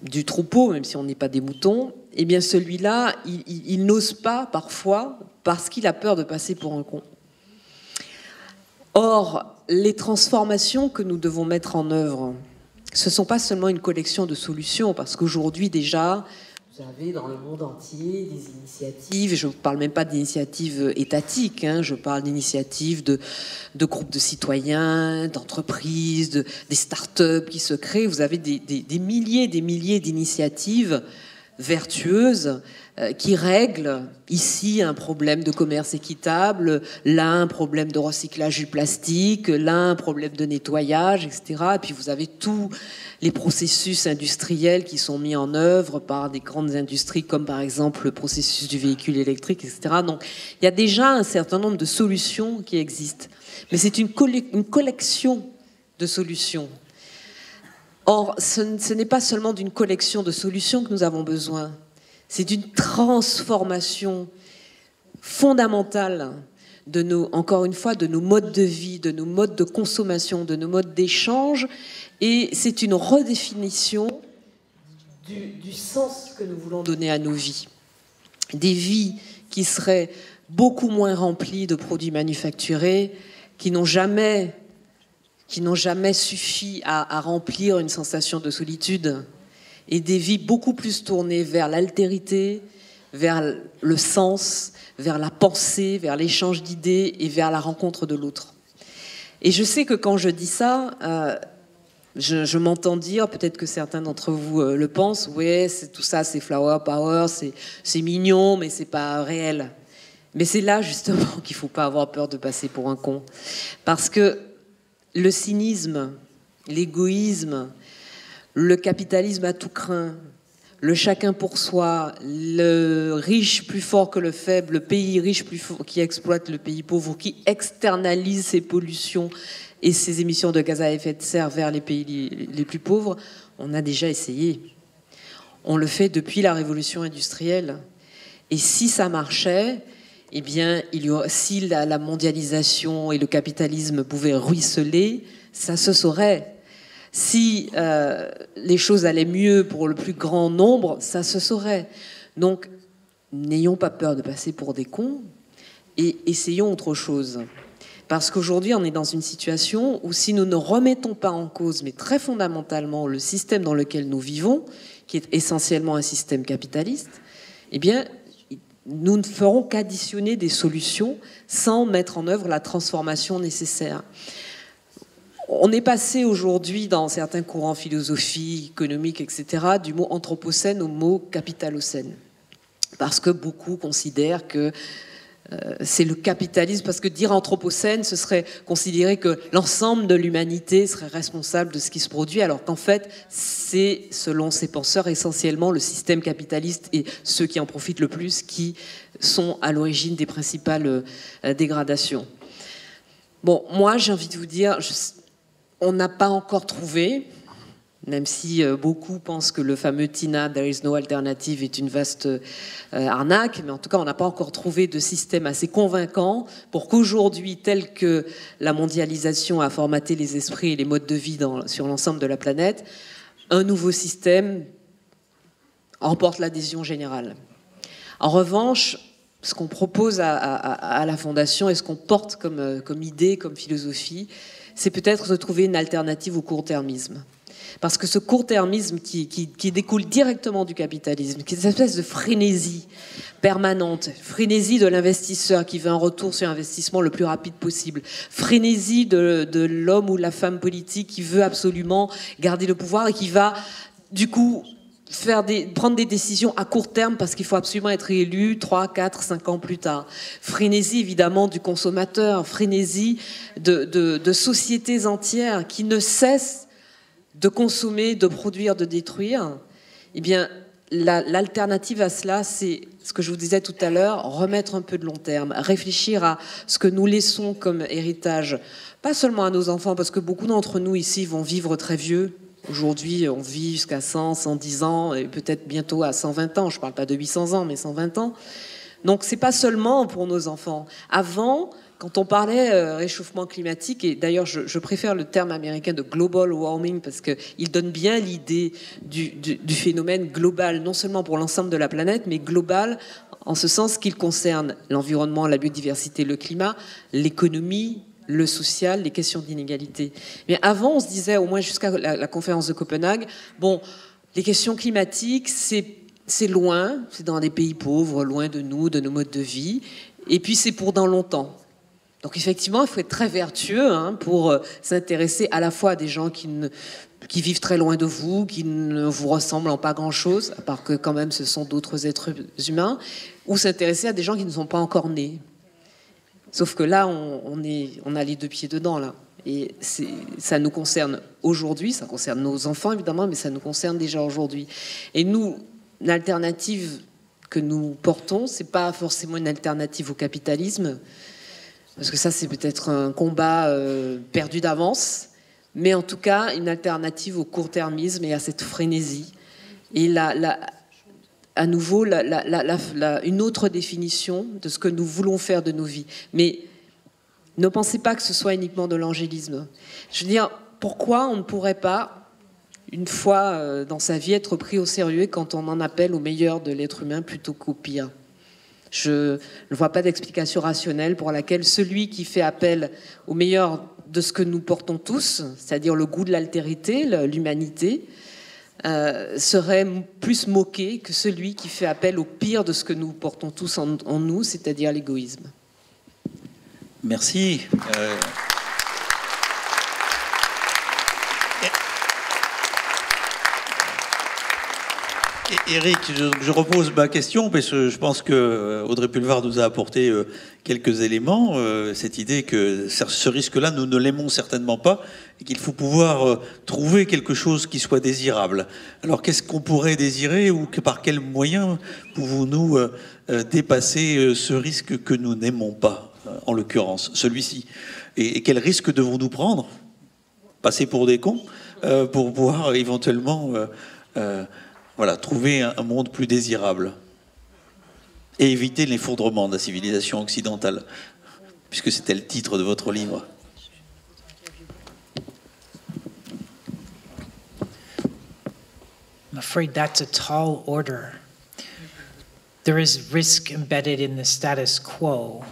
du troupeau, même si on n'est pas des moutons, eh bien celui-là, il n'ose pas parfois parce qu'il a peur de passer pour un con. Or, les transformations que nous devons mettre en œuvre, ce ne sont pas seulement une collection de solutions, parce qu'aujourd'hui déjà, vous avez dans le monde entier des initiatives, je ne vous parle même pas d'initiatives étatiques, je parle d'initiatives de groupes de citoyens, d'entreprises, des start-up qui se créent. Vous avez des milliers d'initiatives vertueuses qui règlent ici un problème de commerce équitable, là un problème de recyclage du plastique, là un problème de nettoyage, etc. Et puis vous avez tous les processus industriels qui sont mis en œuvre par des grandes industries comme par exemple le processus du véhicule électrique, etc. Donc il y a déjà un certain nombre de solutions qui existent. Mais c'est une collection de solutions. Or, ce n'est pas seulement d'une collection de solutions que nous avons besoin, c'est d'une transformation fondamentale encore une fois, de nos modes de vie, de nos modes de consommation, de nos modes d'échange, et c'est une redéfinition du sens que nous voulons donner à nos vies. Des vies qui seraient beaucoup moins remplies de produits manufacturés, qui n'ont jamais suffi à remplir une sensation de solitude, et des vies beaucoup plus tournées vers l'altérité, vers le sens, vers la pensée, vers l'échange d'idées et vers la rencontre de l'autre. Et je sais que quand je dis ça, je m'entends dire, peut-être que certains d'entre vous le pensent, ouais, tout ça c'est flower power, c'est mignon, mais c'est pas réel. Mais c'est là justement qu'il ne faut pas avoir peur de passer pour un con. Parce que le cynisme, l'égoïsme, le capitalisme à tout crin, le chacun pour soi, le riche plus fort que le faible, le pays riche plus fort qui exploite le pays pauvre, qui externalise ses pollutions et ses émissions de gaz à effet de serre vers les pays les plus pauvres, on a déjà essayé. On le fait depuis la révolution industrielle. Et si ça marchait, eh bien, si la mondialisation et le capitalisme pouvaient ruisseler, ça se saurait. Si les choses allaient mieux pour le plus grand nombre, ça se saurait. Donc, n'ayons pas peur de passer pour des cons et essayons autre chose. Parce qu'aujourd'hui, on est dans une situation où si nous ne remettons pas en cause, mais très fondamentalement, le système dans lequel nous vivons, qui est essentiellement un système capitaliste, eh bien, nous ne ferons qu'additionner des solutions sans mettre en œuvre la transformation nécessaire. On est passé aujourd'hui, dans certains courants philosophiques, économiques, etc., du mot anthropocène au mot capitalocène. Parce que beaucoup considèrent que c'est le capitalisme, parce que dire anthropocène, ce serait considérer que l'ensemble de l'humanité serait responsable de ce qui se produit, alors qu'en fait, c'est, selon ces penseurs, essentiellement le système capitaliste et ceux qui en profitent le plus qui sont à l'origine des principales dégradations. Bon, moi, j'ai envie de vous dire, on n'a pas encore trouvé, même si beaucoup pensent que le fameux TINA, There is no alternative, est une vaste arnaque, mais en tout cas, on n'a pas encore trouvé de système assez convaincant pour qu'aujourd'hui, tel que la mondialisation a formaté les esprits et les modes de vie sur l'ensemble de la planète, un nouveau système remporte l'adhésion générale. En revanche, ce qu'on propose à la Fondation et ce qu'on porte comme idée, comme philosophie, c'est peut-être de trouver une alternative au court-termisme. Parce que ce court-termisme qui découle directement du capitalisme, qui est cette espèce de frénésie permanente, frénésie de l'investisseur qui veut un retour sur investissement le plus rapide possible, frénésie de l'homme ou la femme politique qui veut absolument garder le pouvoir et qui va, du coup, prendre des décisions à court terme parce qu'il faut absolument être élu 3, 4, 5 ans plus tard. Frénésie, évidemment, du consommateur, frénésie de sociétés entières qui ne cessent de consommer, de produire, de détruire. Eh bien, l'alternative à cela, c'est ce que je vous disais tout à l'heure, remettre un peu de long terme, réfléchir à ce que nous laissons comme héritage, pas seulement à nos enfants, parce que beaucoup d'entre nous ici vont vivre très vieux. Aujourd'hui, on vit jusqu'à 100, 110 ans, et peut-être bientôt à 120 ans. Je ne parle pas de 800 ans, mais 120 ans. Donc, ce n'est pas seulement pour nos enfants. Avant, quand on parlait réchauffement climatique, et d'ailleurs je préfère le terme américain de global warming parce qu'il donne bien l'idée du phénomène global, non seulement pour l'ensemble de la planète, mais global en ce sens qu'il concerne l'environnement, la biodiversité, le climat, l'économie, le social, les questions d'inégalité. Mais avant, on se disait, au moins jusqu'à la conférence de Copenhague, bon, les questions climatiques, c'est loin, c'est dans des pays pauvres, loin de nous, de nos modes de vie, et puis c'est pour dans longtemps. Donc effectivement, il faut être très vertueux pour s'intéresser à la fois à des gens qui vivent très loin de vous, qui ne vous ressemblent en pas grand-chose, à part que quand même ce sont d'autres êtres humains, ou s'intéresser à des gens qui ne sont pas encore nés. Sauf que là, on a les deux pieds dedans, là. Et ça nous concerne aujourd'hui, ça concerne nos enfants évidemment, mais ça nous concerne déjà aujourd'hui. Et nous, l'alternative que nous portons, c'est pas forcément une alternative au capitalisme, parce que ça, c'est peut-être un combat perdu d'avance, mais en tout cas, une alternative au court-termisme et à cette frénésie. Et à nouveau, une autre définition de ce que nous voulons faire de nos vies. Mais ne pensez pas que ce soit uniquement de l'angélisme. Je veux dire, pourquoi on ne pourrait pas, une fois dans sa vie, être pris au sérieux quand on en appelle au meilleur de l'être humain plutôt qu'au pire ? Je ne vois pas d'explication rationnelle pour laquelle celui qui fait appel au meilleur de ce que nous portons tous, c'est-à-dire le goût de l'altérité, l'humanité, serait plus moqué que celui qui fait appel au pire de ce que nous portons tous en nous, c'est-à-dire l'égoïsme. Merci. Éric, je repose ma question parce que je pense que Audrey Pulvar nous a apporté quelques éléments. Cette idée que ce risque-là, nous ne l'aimons certainement pas et qu'il faut pouvoir trouver quelque chose qui soit désirable. Alors, qu'est-ce qu'on pourrait désirer ou par quels moyens pouvons-nous dépasser ce risque que nous n'aimons pas, en l'occurrence, celui-ci ? Et quel risque devons-nous prendre ? Passer pour des cons pour pouvoir éventuellement... Voilà, trouver un monde plus désirable et éviter l'effondrement de la civilisation occidentale, puisque c'était le titre de votre livre. I'm afraid that's a tall order. There is risk embedded in the status quo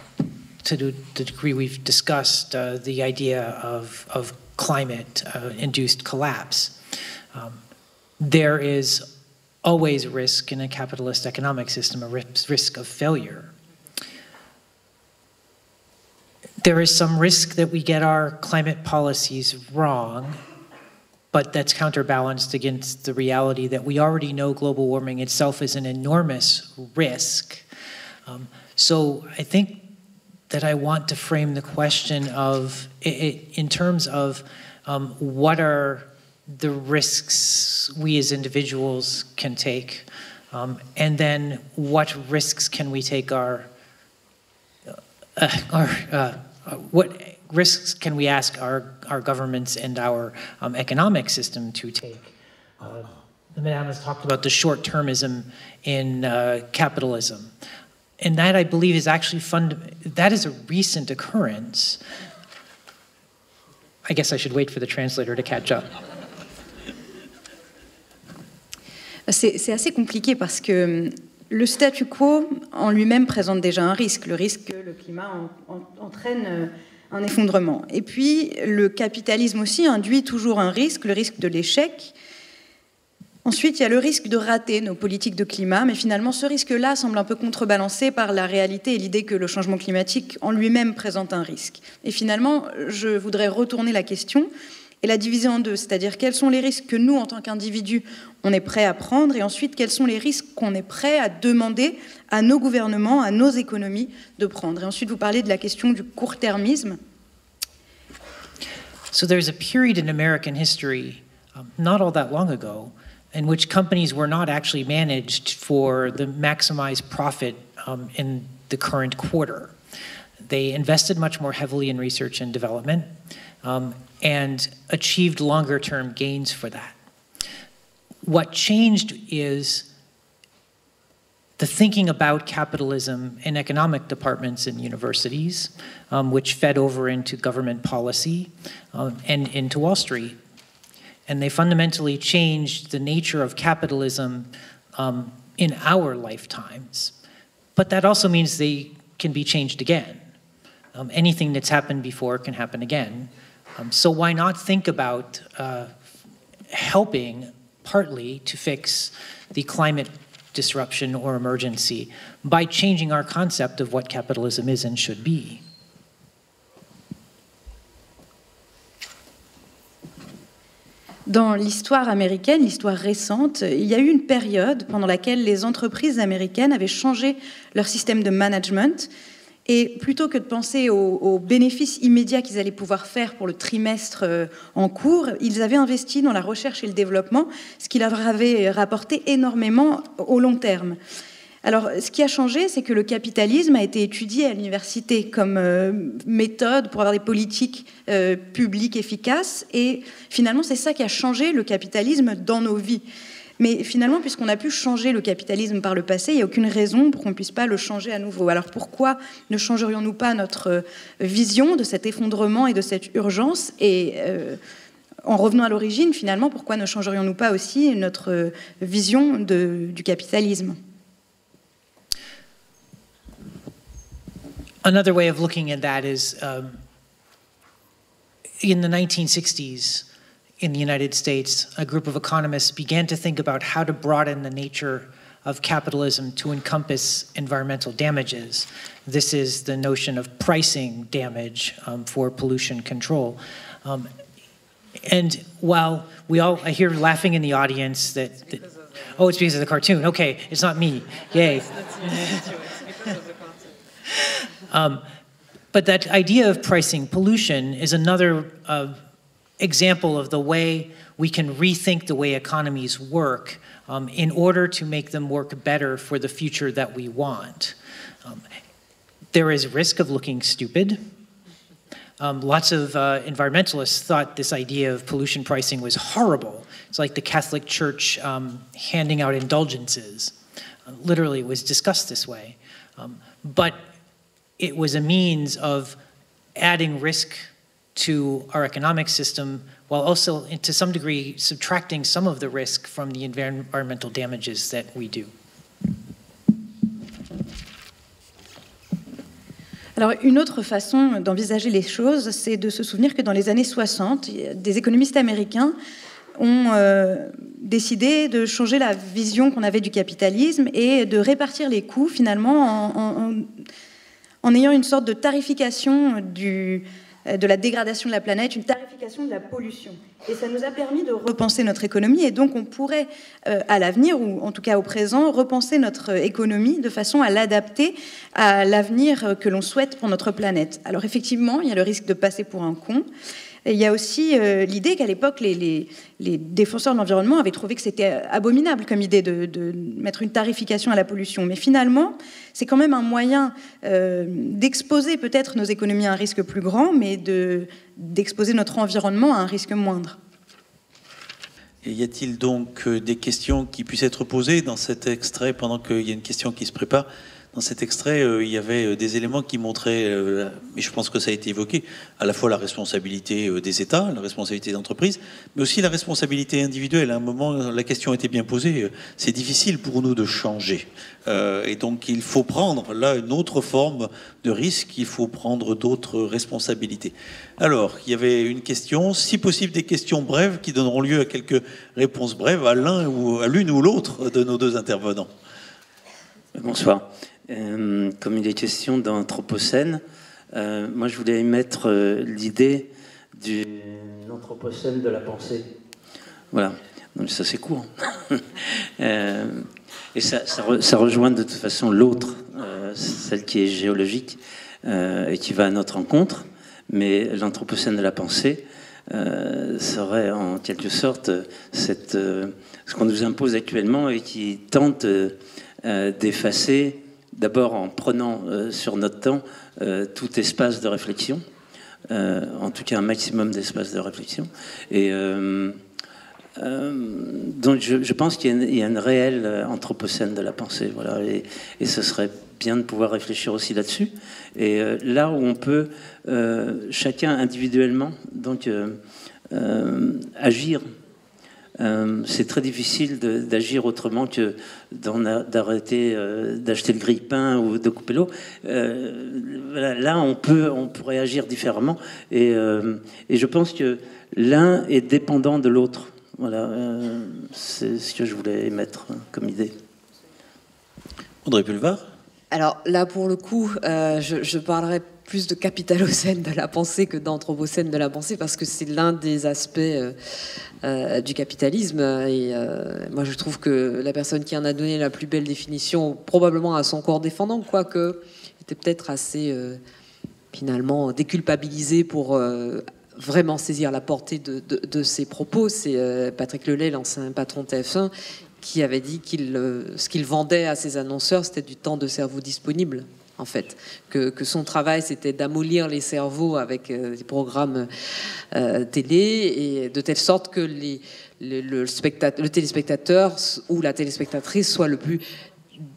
to the degree we've discussed the idea of climate-induced collapse. There is always risk in a capitalist economic system, a risk of failure. There is some risk that we get our climate policies wrong, but that's counterbalanced against the reality that we already know global warming itself is an enormous risk. So I think that I want to frame the question of, in terms of what are the risks we as individuals can take, and then what risks can we take what risks can we ask our governments and our economic system to take? Madame has talked about the short-termism in capitalism, and that I believe is actually that is a recent occurrence. I guess I should wait for the translator to catch up. C'est assez compliqué parce que le statu quo en lui-même présente déjà un risque. Le risque que le climat entraîne un effondrement. Et puis, le capitalisme aussi induit toujours un risque, le risque de l'échec. Ensuite, il y a le risque de rater nos politiques de climat, mais finalement, ce risque-là semble un peu contrebalancé par la réalité et l'idée que le changement climatique en lui-même présente un risque. Et finalement, je voudrais retourner la question et la diviser en deux, c'est-à-dire quels sont les risques que nous, en tant qu'individus, on est prêt à prendre, et ensuite, quels sont les risques qu'on est prêt à demander à nos gouvernements, à nos économies de prendre. Et ensuite, vous parlez de la question du court-termisme. So there's a period in American history, not all that long ago, in which companies were not actually managed for the maximized profit in the current quarter. They invested much more heavily in research and development and achieved longer-term gains for that. What changed is the thinking about capitalism in economic departments in universities, which fed over into government policy and into Wall Street. And they fundamentally changed the nature of capitalism in our lifetimes. But that also means they can be changed again. Anything that's happened before can happen again. So why not think about helping partly to fix the climate disruption or emergency by changing our concept of what capitalism is and should be? Dans l'histoire américaine, l'histoire récente, il y a eu une période pendant laquelle les entreprises américaines avaient changé leur système de management. Et plutôt que de penser aux bénéfices immédiats qu'ils allaient pouvoir faire pour le trimestre en cours, ils avaient investi dans la recherche et le développement, ce qui leur avait rapporté énormément au long terme. Alors, ce qui a changé, c'est que le capitalisme a été étudié à l'université comme méthode pour avoir des politiques publiques efficaces. Et finalement, c'est ça qui a changé le capitalisme dans nos vies. Mais finalement, puisqu'on a pu changer le capitalisme par le passé, il n'y a aucune raison pour qu'on ne puisse pas le changer à nouveau. Alors pourquoi ne changerions-nous pas notre vision de cet effondrement et de cette urgence ? Et en revenant à l'origine, finalement, pourquoi ne changerions-nous pas aussi notre vision du capitalisme ? Another way of looking at that is in the 1960s, in the United States, a group of economists began to think about how to broaden the nature of capitalism to encompass environmental damages. This is the notion of pricing damage for pollution control. And while I hear laughing in the audience that oh, it's because of the cartoon. Okay, it's not me. Yay. But that idea of pricing pollution is another example of the way we can rethink the way economies work in order to make them work better for the future that we want. There is risk of looking stupid. Lots of environmentalists thought this idea of pollution pricing was horrible. It's like the Catholic Church handing out indulgences. Literally, it was discussed this way. But it was a means of adding risk to our economic system while also, to some degree, subtracting some of the risk from the environmental damages that we do. Alors, une autre façon d'envisager les choses, c'est de se souvenir que dans les années 60, des économistes américains ont décidé de changer la vision qu'on avait du capitalisme et de répartir les coûts, finalement, en ayant une sorte de tarification de la dégradation de la planète, une tarification de la pollution. Et ça nous a permis de repenser notre économie, et donc on pourrait, à l'avenir, ou en tout cas au présent, repenser notre économie de façon à l'adapter à l'avenir que l'on souhaite pour notre planète. Alors effectivement, il y a le risque de passer pour un con. Et il y a aussi l'idée qu'à l'époque, les défenseurs de l'environnement avaient trouvé que c'était abominable comme idée de mettre une tarification à la pollution. Mais finalement, c'est quand même un moyen d'exposer peut-être nos économies à un risque plus grand, mais d'exposer notre environnement à un risque moindre. Et y a-t-il donc des questions qui puissent être posées dans cet extrait pendant qu'il y a une question qui se prépare ? Dans cet extrait, il y avait des éléments qui montraient, et je pense que ça a été évoqué, à la fois la responsabilité des États, la responsabilité des entreprises, mais aussi la responsabilité individuelle. À un moment, la question a été bien posée. C'est difficile pour nous de changer. Et donc, il faut prendre là une autre forme de risque, il faut prendre d'autres responsabilités. Alors, il y avait une question, si possible des questions brèves qui donneront lieu à quelques réponses brèves à l'un ou à l'une ou l'autre de nos deux intervenants. Bonsoir. Comme il est question d'anthropocène, moi je voulais émettre l'idée d'une anthropocène de la pensée. Voilà, donc ça c'est court. Et ça rejoint de toute façon l'autre, celle qui est géologique et qui va à notre rencontre. Mais l'anthropocène de la pensée serait en quelque sorte ce qu'on nous impose actuellement et qui tente d'effacer, d'abord en prenant sur notre temps tout espace de réflexion, en tout cas un maximum d'espace de réflexion. Et donc je pense qu'il y a une réelle anthropocène de la pensée, voilà, et ce serait bien de pouvoir réfléchir aussi là-dessus. Et là où on peut chacun individuellement donc agir. C'est très difficile d'agir autrement que d'arrêter d'acheter le grille-pain ou de couper l'eau. Là, on pourrait agir différemment. Et je pense que l'un est dépendant de l'autre. Voilà, c'est ce que je voulais émettre comme idée. Audrey Pulvar. Alors là, pour le coup, je parlerai plus de capitalocène de la pensée que d'anthropocène de la pensée, parce que c'est l'un des aspects du capitalisme. Et moi, je trouve que la personne qui en a donné la plus belle définition, probablement à son corps défendant, quoique, était peut-être assez, finalement, déculpabilisé pour vraiment saisir la portée de ses propos. C'est Patrick Lelay, l'ancien patron de TF1, qui avait dit ce qu'il vendait à ses annonceurs, c'était du temps de cerveau disponible, en fait. Que son travail, c'était d'amollir les cerveaux avec des programmes télé, et de telle sorte que le téléspectateur ou la téléspectatrice soit le plus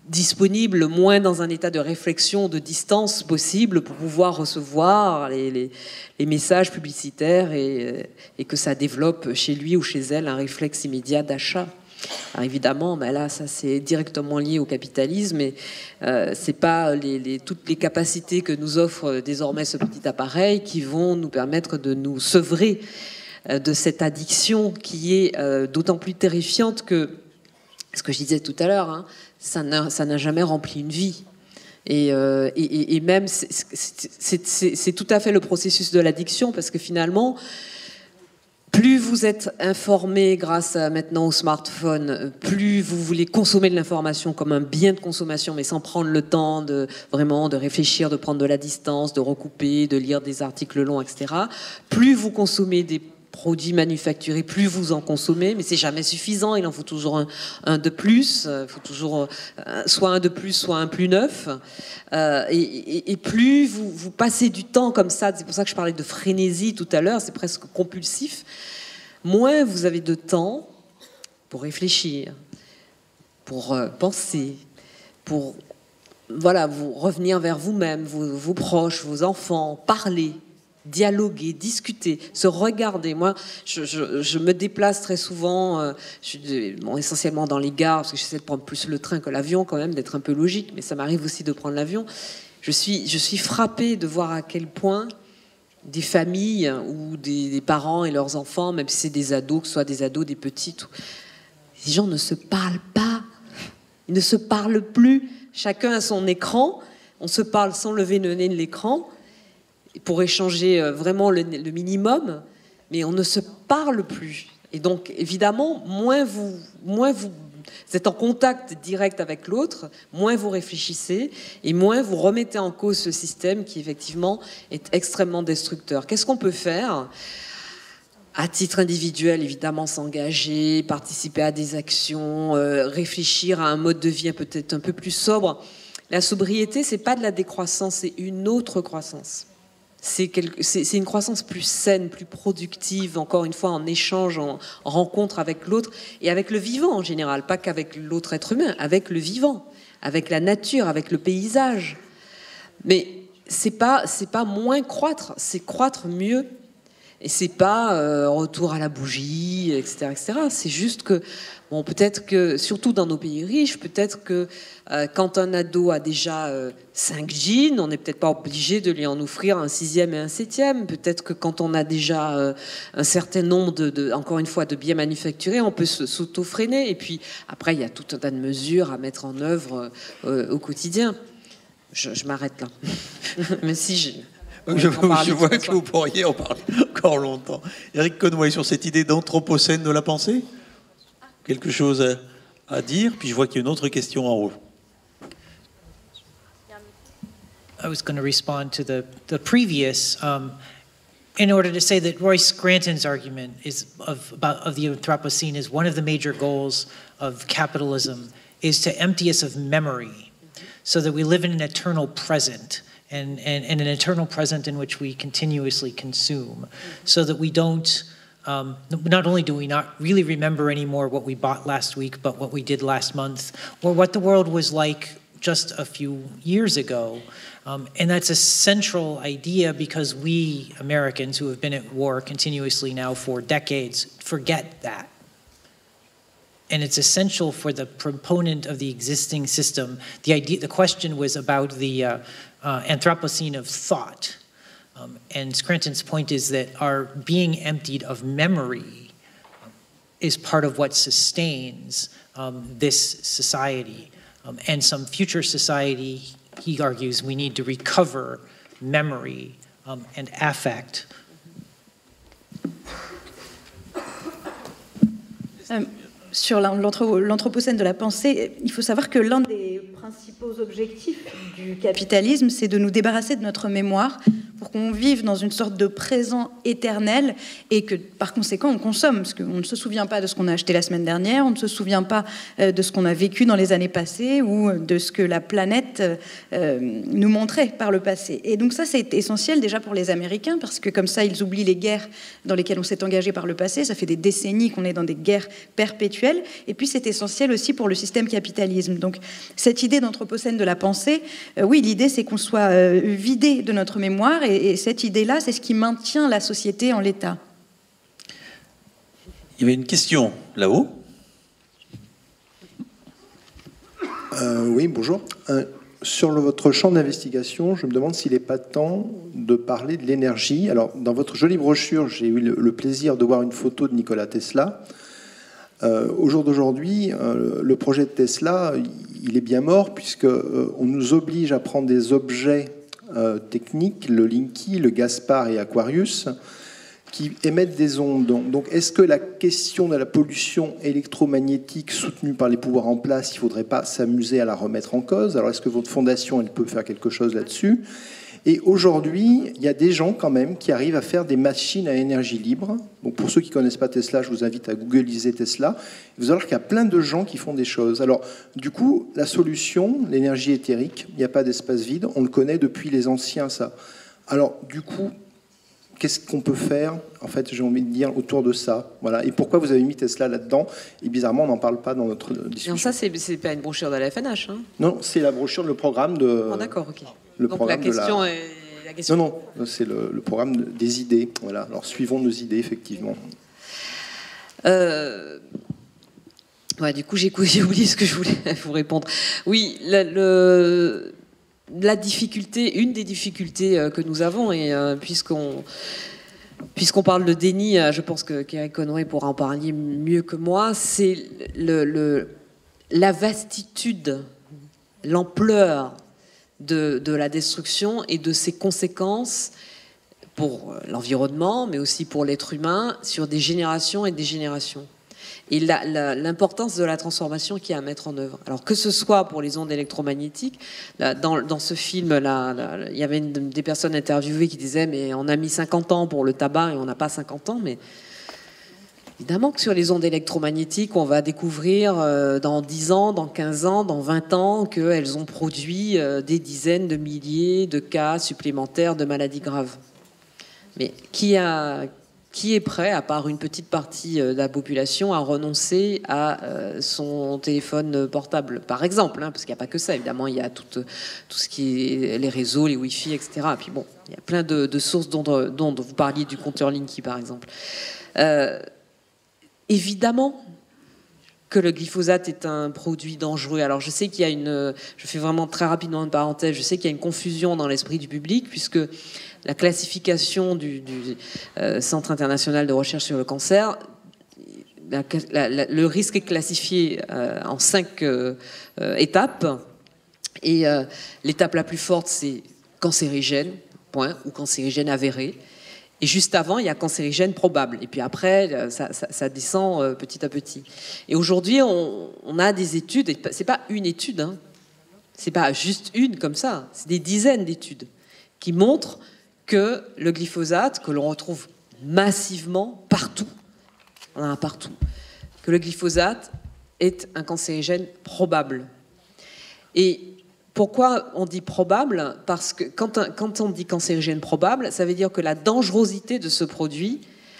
disponible, le moins dans un état de réflexion, de distance possible, pour pouvoir recevoir les messages publicitaires et que ça développe chez lui ou chez elle un réflexe immédiat d'achat. Alors évidemment, là, ça c'est directement lié au capitalisme, et c'est pas toutes les capacités que nous offre désormais ce petit appareil qui vont nous permettre de nous sevrer de cette addiction qui est d'autant plus terrifiante que, ce que je disais tout à l'heure, hein, ça n'a jamais rempli une vie. Et même, c'est tout à fait le processus de l'addiction, parce que finalement, plus vous êtes informé grâce maintenant au smartphone, plus vous voulez consommer de l'information comme un bien de consommation, mais sans prendre le temps de réfléchir, de prendre de la distance, de recouper, de lire des articles longs, etc. Plus vous consommez des produits manufacturés, plus vous en consommez, mais c'est jamais suffisant, il en faut toujours un de plus, il faut toujours soit un de plus, soit un plus neuf, et plus vous passez du temps comme ça, c'est pour ça que je parlais de frénésie tout à l'heure, c'est presque compulsif, moins vous avez de temps pour réfléchir, pour penser, pour vous revenir vers vous-même, vos proches, vos enfants, parler, dialoguer, discuter, se regarder. Moi, je me déplace très souvent, essentiellement dans les gares, parce que j'essaie de prendre plus le train que l'avion quand même, d'être un peu logique, mais ça m'arrive aussi de prendre l'avion. Je suis frappée de voir à quel point des familles ou des parents et leurs enfants, même si c'est des ados, que ce soit des ados, des petits, ces gens ne se parlent pas. Ils ne se parlent plus. Chacun a son écran. On se parle sans lever le nez de l'écran, pour échanger vraiment le minimum, mais on ne se parle plus. Et donc, évidemment, moins vous êtes en contact direct avec l'autre, moins vous réfléchissez et moins vous remettez en cause ce système qui, effectivement, est extrêmement destructeur. Qu'est-ce qu'on peut faire ? À titre individuel, évidemment, s'engager, participer à des actions, réfléchir à un mode de vie peut-être un peu plus sobre. La sobriété, c'est pas de la décroissance, c'est une autre croissance. C'est une croissance plus saine, plus productive, encore une fois en échange, en rencontre avec l'autre et avec le vivant en général, pas qu'avec l'autre être humain, avec le vivant, avec la nature, avec le paysage. Mais c'est pas moins croître, c'est croître mieux. Et c'est pas retour à la bougie, etc., etc. C'est juste que, bon, peut-être que, surtout dans nos pays riches, peut-être que quand un ado a déjà 5 jeans, on n'est peut-être pas obligé de lui en offrir un 6e et un 7e. Peut-être que quand on a déjà un certain nombre encore une fois, de biens manufacturés, on peut s'auto-freiner. Et puis après, il y a tout un tas de mesures à mettre en œuvre au quotidien. Je m'arrête là. Mais si je vois que vous pourriez en parler encore longtemps. Éric Conway, sur cette idée d'anthropocène de la pensée, quelque chose à dire? Puis je vois qu'il y a une autre question en haut. I was going to respond to the previous, in order to say that Royce Granton's argument of the Anthropocene is one of the major goals of capitalism is to empty us of memory, so that we live in an eternal present. And an eternal present in which we continuously consume, so that we don't, not only do we not really remember anymore what we bought last week, but what we did last month, or what the world was like just a few years ago. And that's a central idea because we Americans who have been at war continuously now for decades forget that. And it's essential for the proponent of the existing system. The question was about the Anthropocene of thought. And Scranton's point is that our being emptied of memory is part of what sustains this society. And some future society, he argues, we need to recover memory and affect. Sur l'anthropocène de la pensée, il faut savoir que l'un des principaux objectifs du capitalisme, c'est de nous débarrasser de notre mémoire pour qu'on vive dans une sorte de présent éternel et que, par conséquent, on consomme. Parce qu'on ne se souvient pas de ce qu'on a acheté la semaine dernière, on ne se souvient pas de ce qu'on a vécu dans les années passées ou de ce que la planète nous montrait par le passé. Et donc ça, c'est essentiel déjà pour les Américains, parce que comme ça, ils oublient les guerres dans lesquelles on s'est engagé par le passé. Ça fait des décennies qu'on est dans des guerres perpétuelles. Et puis, c'est essentiel aussi pour le système capitalisme. Donc, cette idée d'anthropocène de la pensée, oui, l'idée, c'est qu'on soit vidé de notre mémoire. Et cette idée-là, c'est ce qui maintient la société en l'état. Il y avait une question là-haut. Oui, bonjour. Sur votre champ d'investigation, je me demande s'il n'est pas temps de parler de l'énergie. Alors, dans votre jolie brochure, j'ai eu le plaisir de voir une photo de Nikola Tesla. Au jour d'aujourd'hui, le projet de Tesla, il est bien mort, puisqu'on nous oblige à prendre des objets techniques, le Linky, le Gaspar et Aquarius, qui émettent des ondes. Donc, est-ce que la question de la pollution électromagnétique soutenue par les pouvoirs en place, il ne faudrait pas s'amuser à la remettre en cause? Alors, est-ce que votre fondation, elle peut faire quelque chose là-dessus? Et aujourd'hui, il y a des gens quand même qui arrivent à faire des machines à énergie libre. Donc pour ceux qui ne connaissent pas Tesla, je vous invite à googliser Tesla. Vous allez voir qu'il y a plein de gens qui font des choses. Alors du coup, la solution, l'énergie éthérique, il n'y a pas d'espace vide. On le connaît depuis les anciens, ça. Alors du coup, qu'est-ce qu'on peut faire, en fait, j'ai envie de dire, autour de ça? Voilà. Et pourquoi vous avez mis Tesla là-dedans? Et bizarrement, on n'en parle pas dans notre discussion. Non, ça, c'est pas une brochure de la FNH. Hein. Non, c'est la brochure, le programme de... Oh, d'accord, ok. Donc la question est... La question... Non, c'est le programme des idées. Voilà. Alors, suivons nos idées, effectivement. Ouais, du coup, j'ai oublié ce que je voulais vous répondre. Oui, la difficulté, une des difficultés que nous avons, et puisqu'on parle de déni, je pense qu'Éric Conway pourra en parler mieux que moi, c'est la vastitude, l'ampleur de la destruction et de ses conséquences pour l'environnement, mais aussi pour l'être humain, sur des générations et des générations. Et l'importance de la transformation qu'il y a à mettre en œuvre. Alors que ce soit pour les ondes électromagnétiques, dans ce film-là, il y avait des personnes interviewées qui disaient « mais on a mis 50 ans pour le tabac et on n'a pas 50 ans », mais évidemment que sur les ondes électromagnétiques, on va découvrir dans 10 ans, dans 15 ans, dans 20 ans, qu'elles ont produit des dizaines de milliers de cas supplémentaires de maladies graves. Mais qui a qui est prêt, à part une petite partie de la population, à renoncer à son téléphone portable, par exemple, hein, parce qu'il n'y a pas que ça, évidemment, il y a tout ce qui est les réseaux, les Wi-Fi, etc. Et puis bon, il y a plein de sources dont vous parliez du compteur Linky, par exemple. Évidemment que le glyphosate est un produit dangereux. Alors je sais qu'il y a je fais vraiment très rapidement une parenthèse, je sais qu'il y a une confusion dans l'esprit du public, puisque la classification du Centre international de recherche sur le cancer, le risque est classifié en 5 étapes, et l'étape la plus forte, c'est cancérigène, point, ou cancérigène avéré. Et juste avant, il y a cancérigène probable. Et puis après, ça descend petit à petit. Et aujourd'hui, on a des études, et c'est pas une étude, hein, c'est pas juste une comme ça, c'est des dizaines d'études qui montrent que le glyphosate, que l'on retrouve massivement partout, on en a partout, que le glyphosate est un cancérigène probable. Et pourquoi on dit probable? Parce que quand on dit cancérigène probable, ça veut dire que la dangerosité de ce produit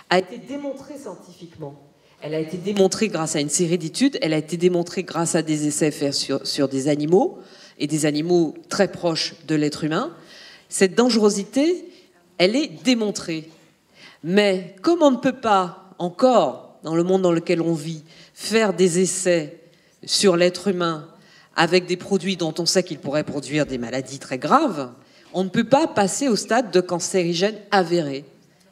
a été démontrée scientifiquement. Elle a été démontrée grâce à une série d'études, elle a été démontrée grâce à des essais faits sur des animaux, et des animaux très proches de l'être humain. Cette dangerosité, elle est démontrée. Mais comme on ne peut pas encore, dans le monde dans lequel on vit, faire des essais sur l'être humain avec des produits dont on sait qu'ils pourraient produire des maladies très graves, on ne peut pas passer au stade de cancérigène avéré.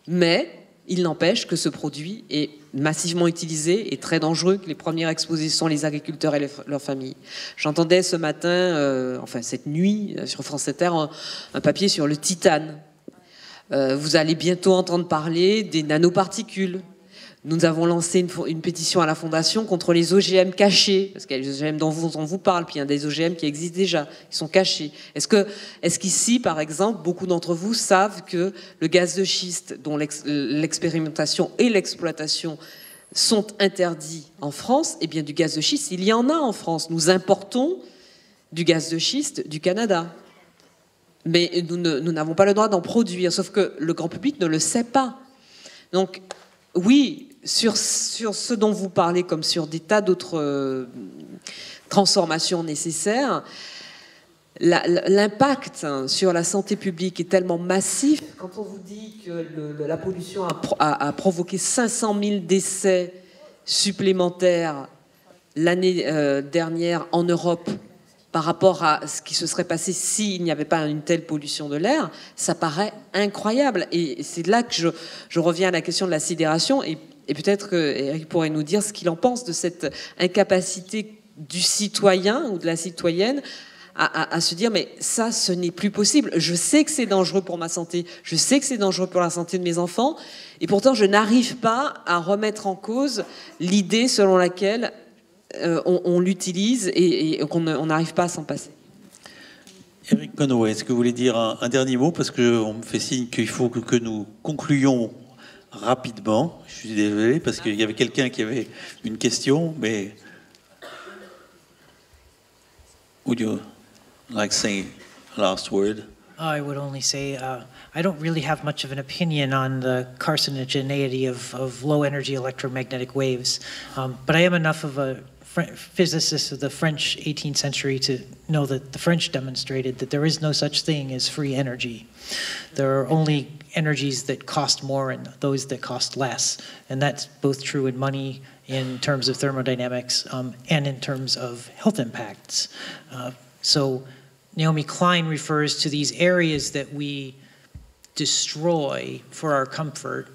Mais il n'empêche que ce produit est massivement utilisé et très dangereux, que les premiers exposés sont les agriculteurs et leurs familles. J'entendais ce matin, cette nuit, sur France Inter, un papier sur le titane. Vous allez bientôt entendre parler des nanoparticules. Nous avons lancé une pétition à la Fondation contre les OGM cachés, parce qu'il y a les OGM dont on vous parle, puis il y a des OGM qui existent déjà, qui sont cachés. Est-ce qu'ici, par exemple, beaucoup d'entre vous savent que le gaz de schiste, dont l'expérimentation et l'exploitation sont interdits en France, eh bien du gaz de schiste, il y en a en France. Nous importons du gaz de schiste du Canada. Mais nous n'avons pas le droit d'en produire, sauf que le grand public ne le sait pas. Donc, oui, sur ce dont vous parlez, comme sur des tas d'autres transformations nécessaires, l'impact sur la santé publique est tellement massif. Quand on vous dit que la pollution a provoqué 500 000 décès supplémentaires l'année dernière en Europe par rapport à ce qui se serait passé s'il n'y avait pas une telle pollution de l'air, ça paraît incroyable. Et c'est là que je reviens à la question de la sidération, et peut-être qu'Éric pourrait nous dire ce qu'il en pense de cette incapacité du citoyen ou de la citoyenne à se dire, mais ça, ce n'est plus possible. Je sais que c'est dangereux pour ma santé, je sais que c'est dangereux pour la santé de mes enfants, et pourtant je n'arrive pas à remettre en cause l'idée selon laquelle on l'utilise et qu'on n'arrive pas à s'en passer. Éric Conway, est-ce que vous voulez dire un dernier mot? Parce qu'on me fait signe qu'il faut que nous concluions rapidement. Je suis désolé parce qu'il y avait quelqu'un qui avait une question, mais... Would you like to say a last word? I would only say I don't really have much of an opinion on the carcinogeneity of low-energy electromagnetic waves, but I am enough of a physicist of the French 18th century to know that the French demonstrated that there is no such thing as free energy. There are only energies that cost more and those that cost less, and that's both true in money, in terms of thermodynamics, and in terms of health impacts. So Naomi Klein refers to these areas that we destroy for our comfort,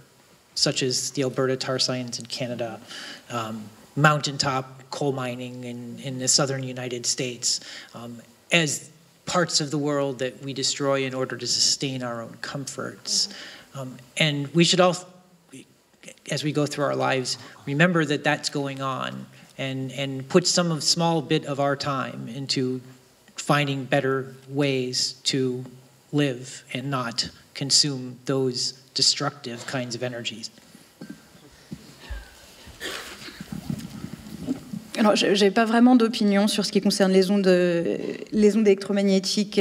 such as the Alberta tar sands in Canada, mountaintop coal mining in the southern United States, as parts of the world that we destroy in order to sustain our own comforts. And we should all, as we go through our lives, remember that that's going on and put some small bit of our time into finding better ways to live and not consume those destructive kinds of energies. Alors, je n'ai pas vraiment d'opinion sur ce qui concerne les ondes électromagnétiques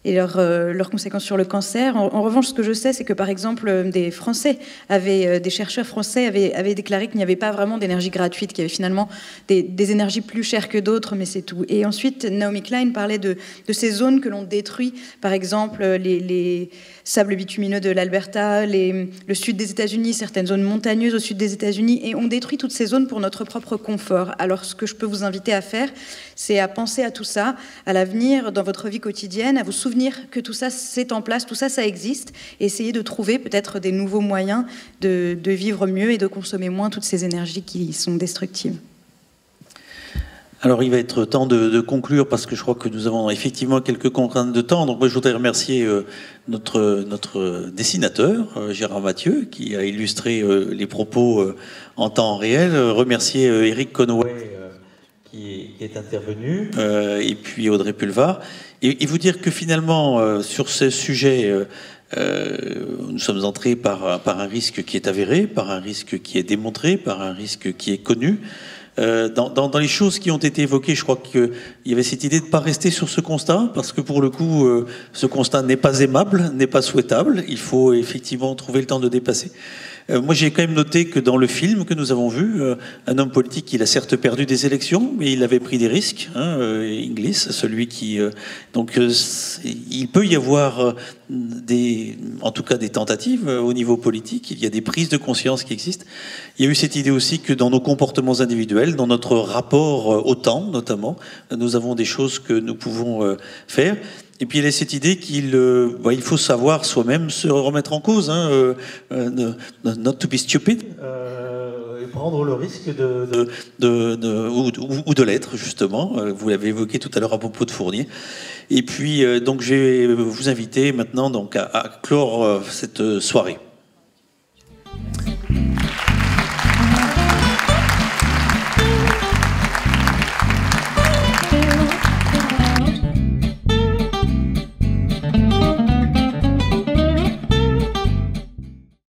et leurs conséquences sur le cancer. En revanche, ce que je sais, c'est que par exemple, des chercheurs français avaient déclaré qu'il n'y avait pas vraiment d'énergie gratuite, qu'il y avait finalement des énergies plus chères que d'autres, mais c'est tout. Et ensuite, Naomi Klein parlait de ces zones que l'on détruit, par exemple les sables bitumineux de l'Alberta, le sud des États-Unis, certaines zones montagneuses au sud des États-Unis, et on détruit toutes ces zones pour notre propre confort. Alors, ce que je peux vous inviter à faire, c'est à penser à tout ça, à l'avenir, dans votre vie quotidienne, à vous souvenir que tout ça c'est en place, tout ça ça existe, et essayer de trouver peut-être des nouveaux moyens de vivre mieux et de consommer moins toutes ces énergies qui sont destructives. Alors il va être temps de conclure parce que je crois que nous avons effectivement quelques contraintes de temps. Donc moi je voudrais remercier notre dessinateur, Gérard Mathieu, qui a illustré les propos en temps réel. Remercier Eric Conway qui est intervenu, et puis Audrey Pulvar. Et vous dire que finalement, sur ce sujet, nous sommes entrés par un risque qui est avéré, par un risque qui est démontré, par un risque qui est connu. Dans les choses qui ont été évoquées, je crois qu'il y avait cette idée de ne pas rester sur ce constat, parce que pour le coup, ce constat n'est pas aimable, n'est pas souhaitable. Il faut effectivement trouver le temps de dépasser. Moi, j'ai quand même noté que dans le film que nous avons vu, un homme politique, il a certes perdu des élections, mais il avait pris des risques. Inglis, celui qui... donc, il peut y avoir en tout cas des tentatives au niveau politique. Il y a des prises de conscience qui existent. Il y a eu cette idée aussi que dans nos comportements individuels, dans notre rapport au temps, notamment, nous avons des choses que nous pouvons faire. Et puis il y a cette idée qu'il faut savoir soi-même se remettre en cause, not to be stupid, et prendre le risque ou de l'être, justement. Vous l'avez évoqué tout à l'heure à propos de Fournier. Et puis donc je vais vous inviter maintenant donc à clore cette soirée.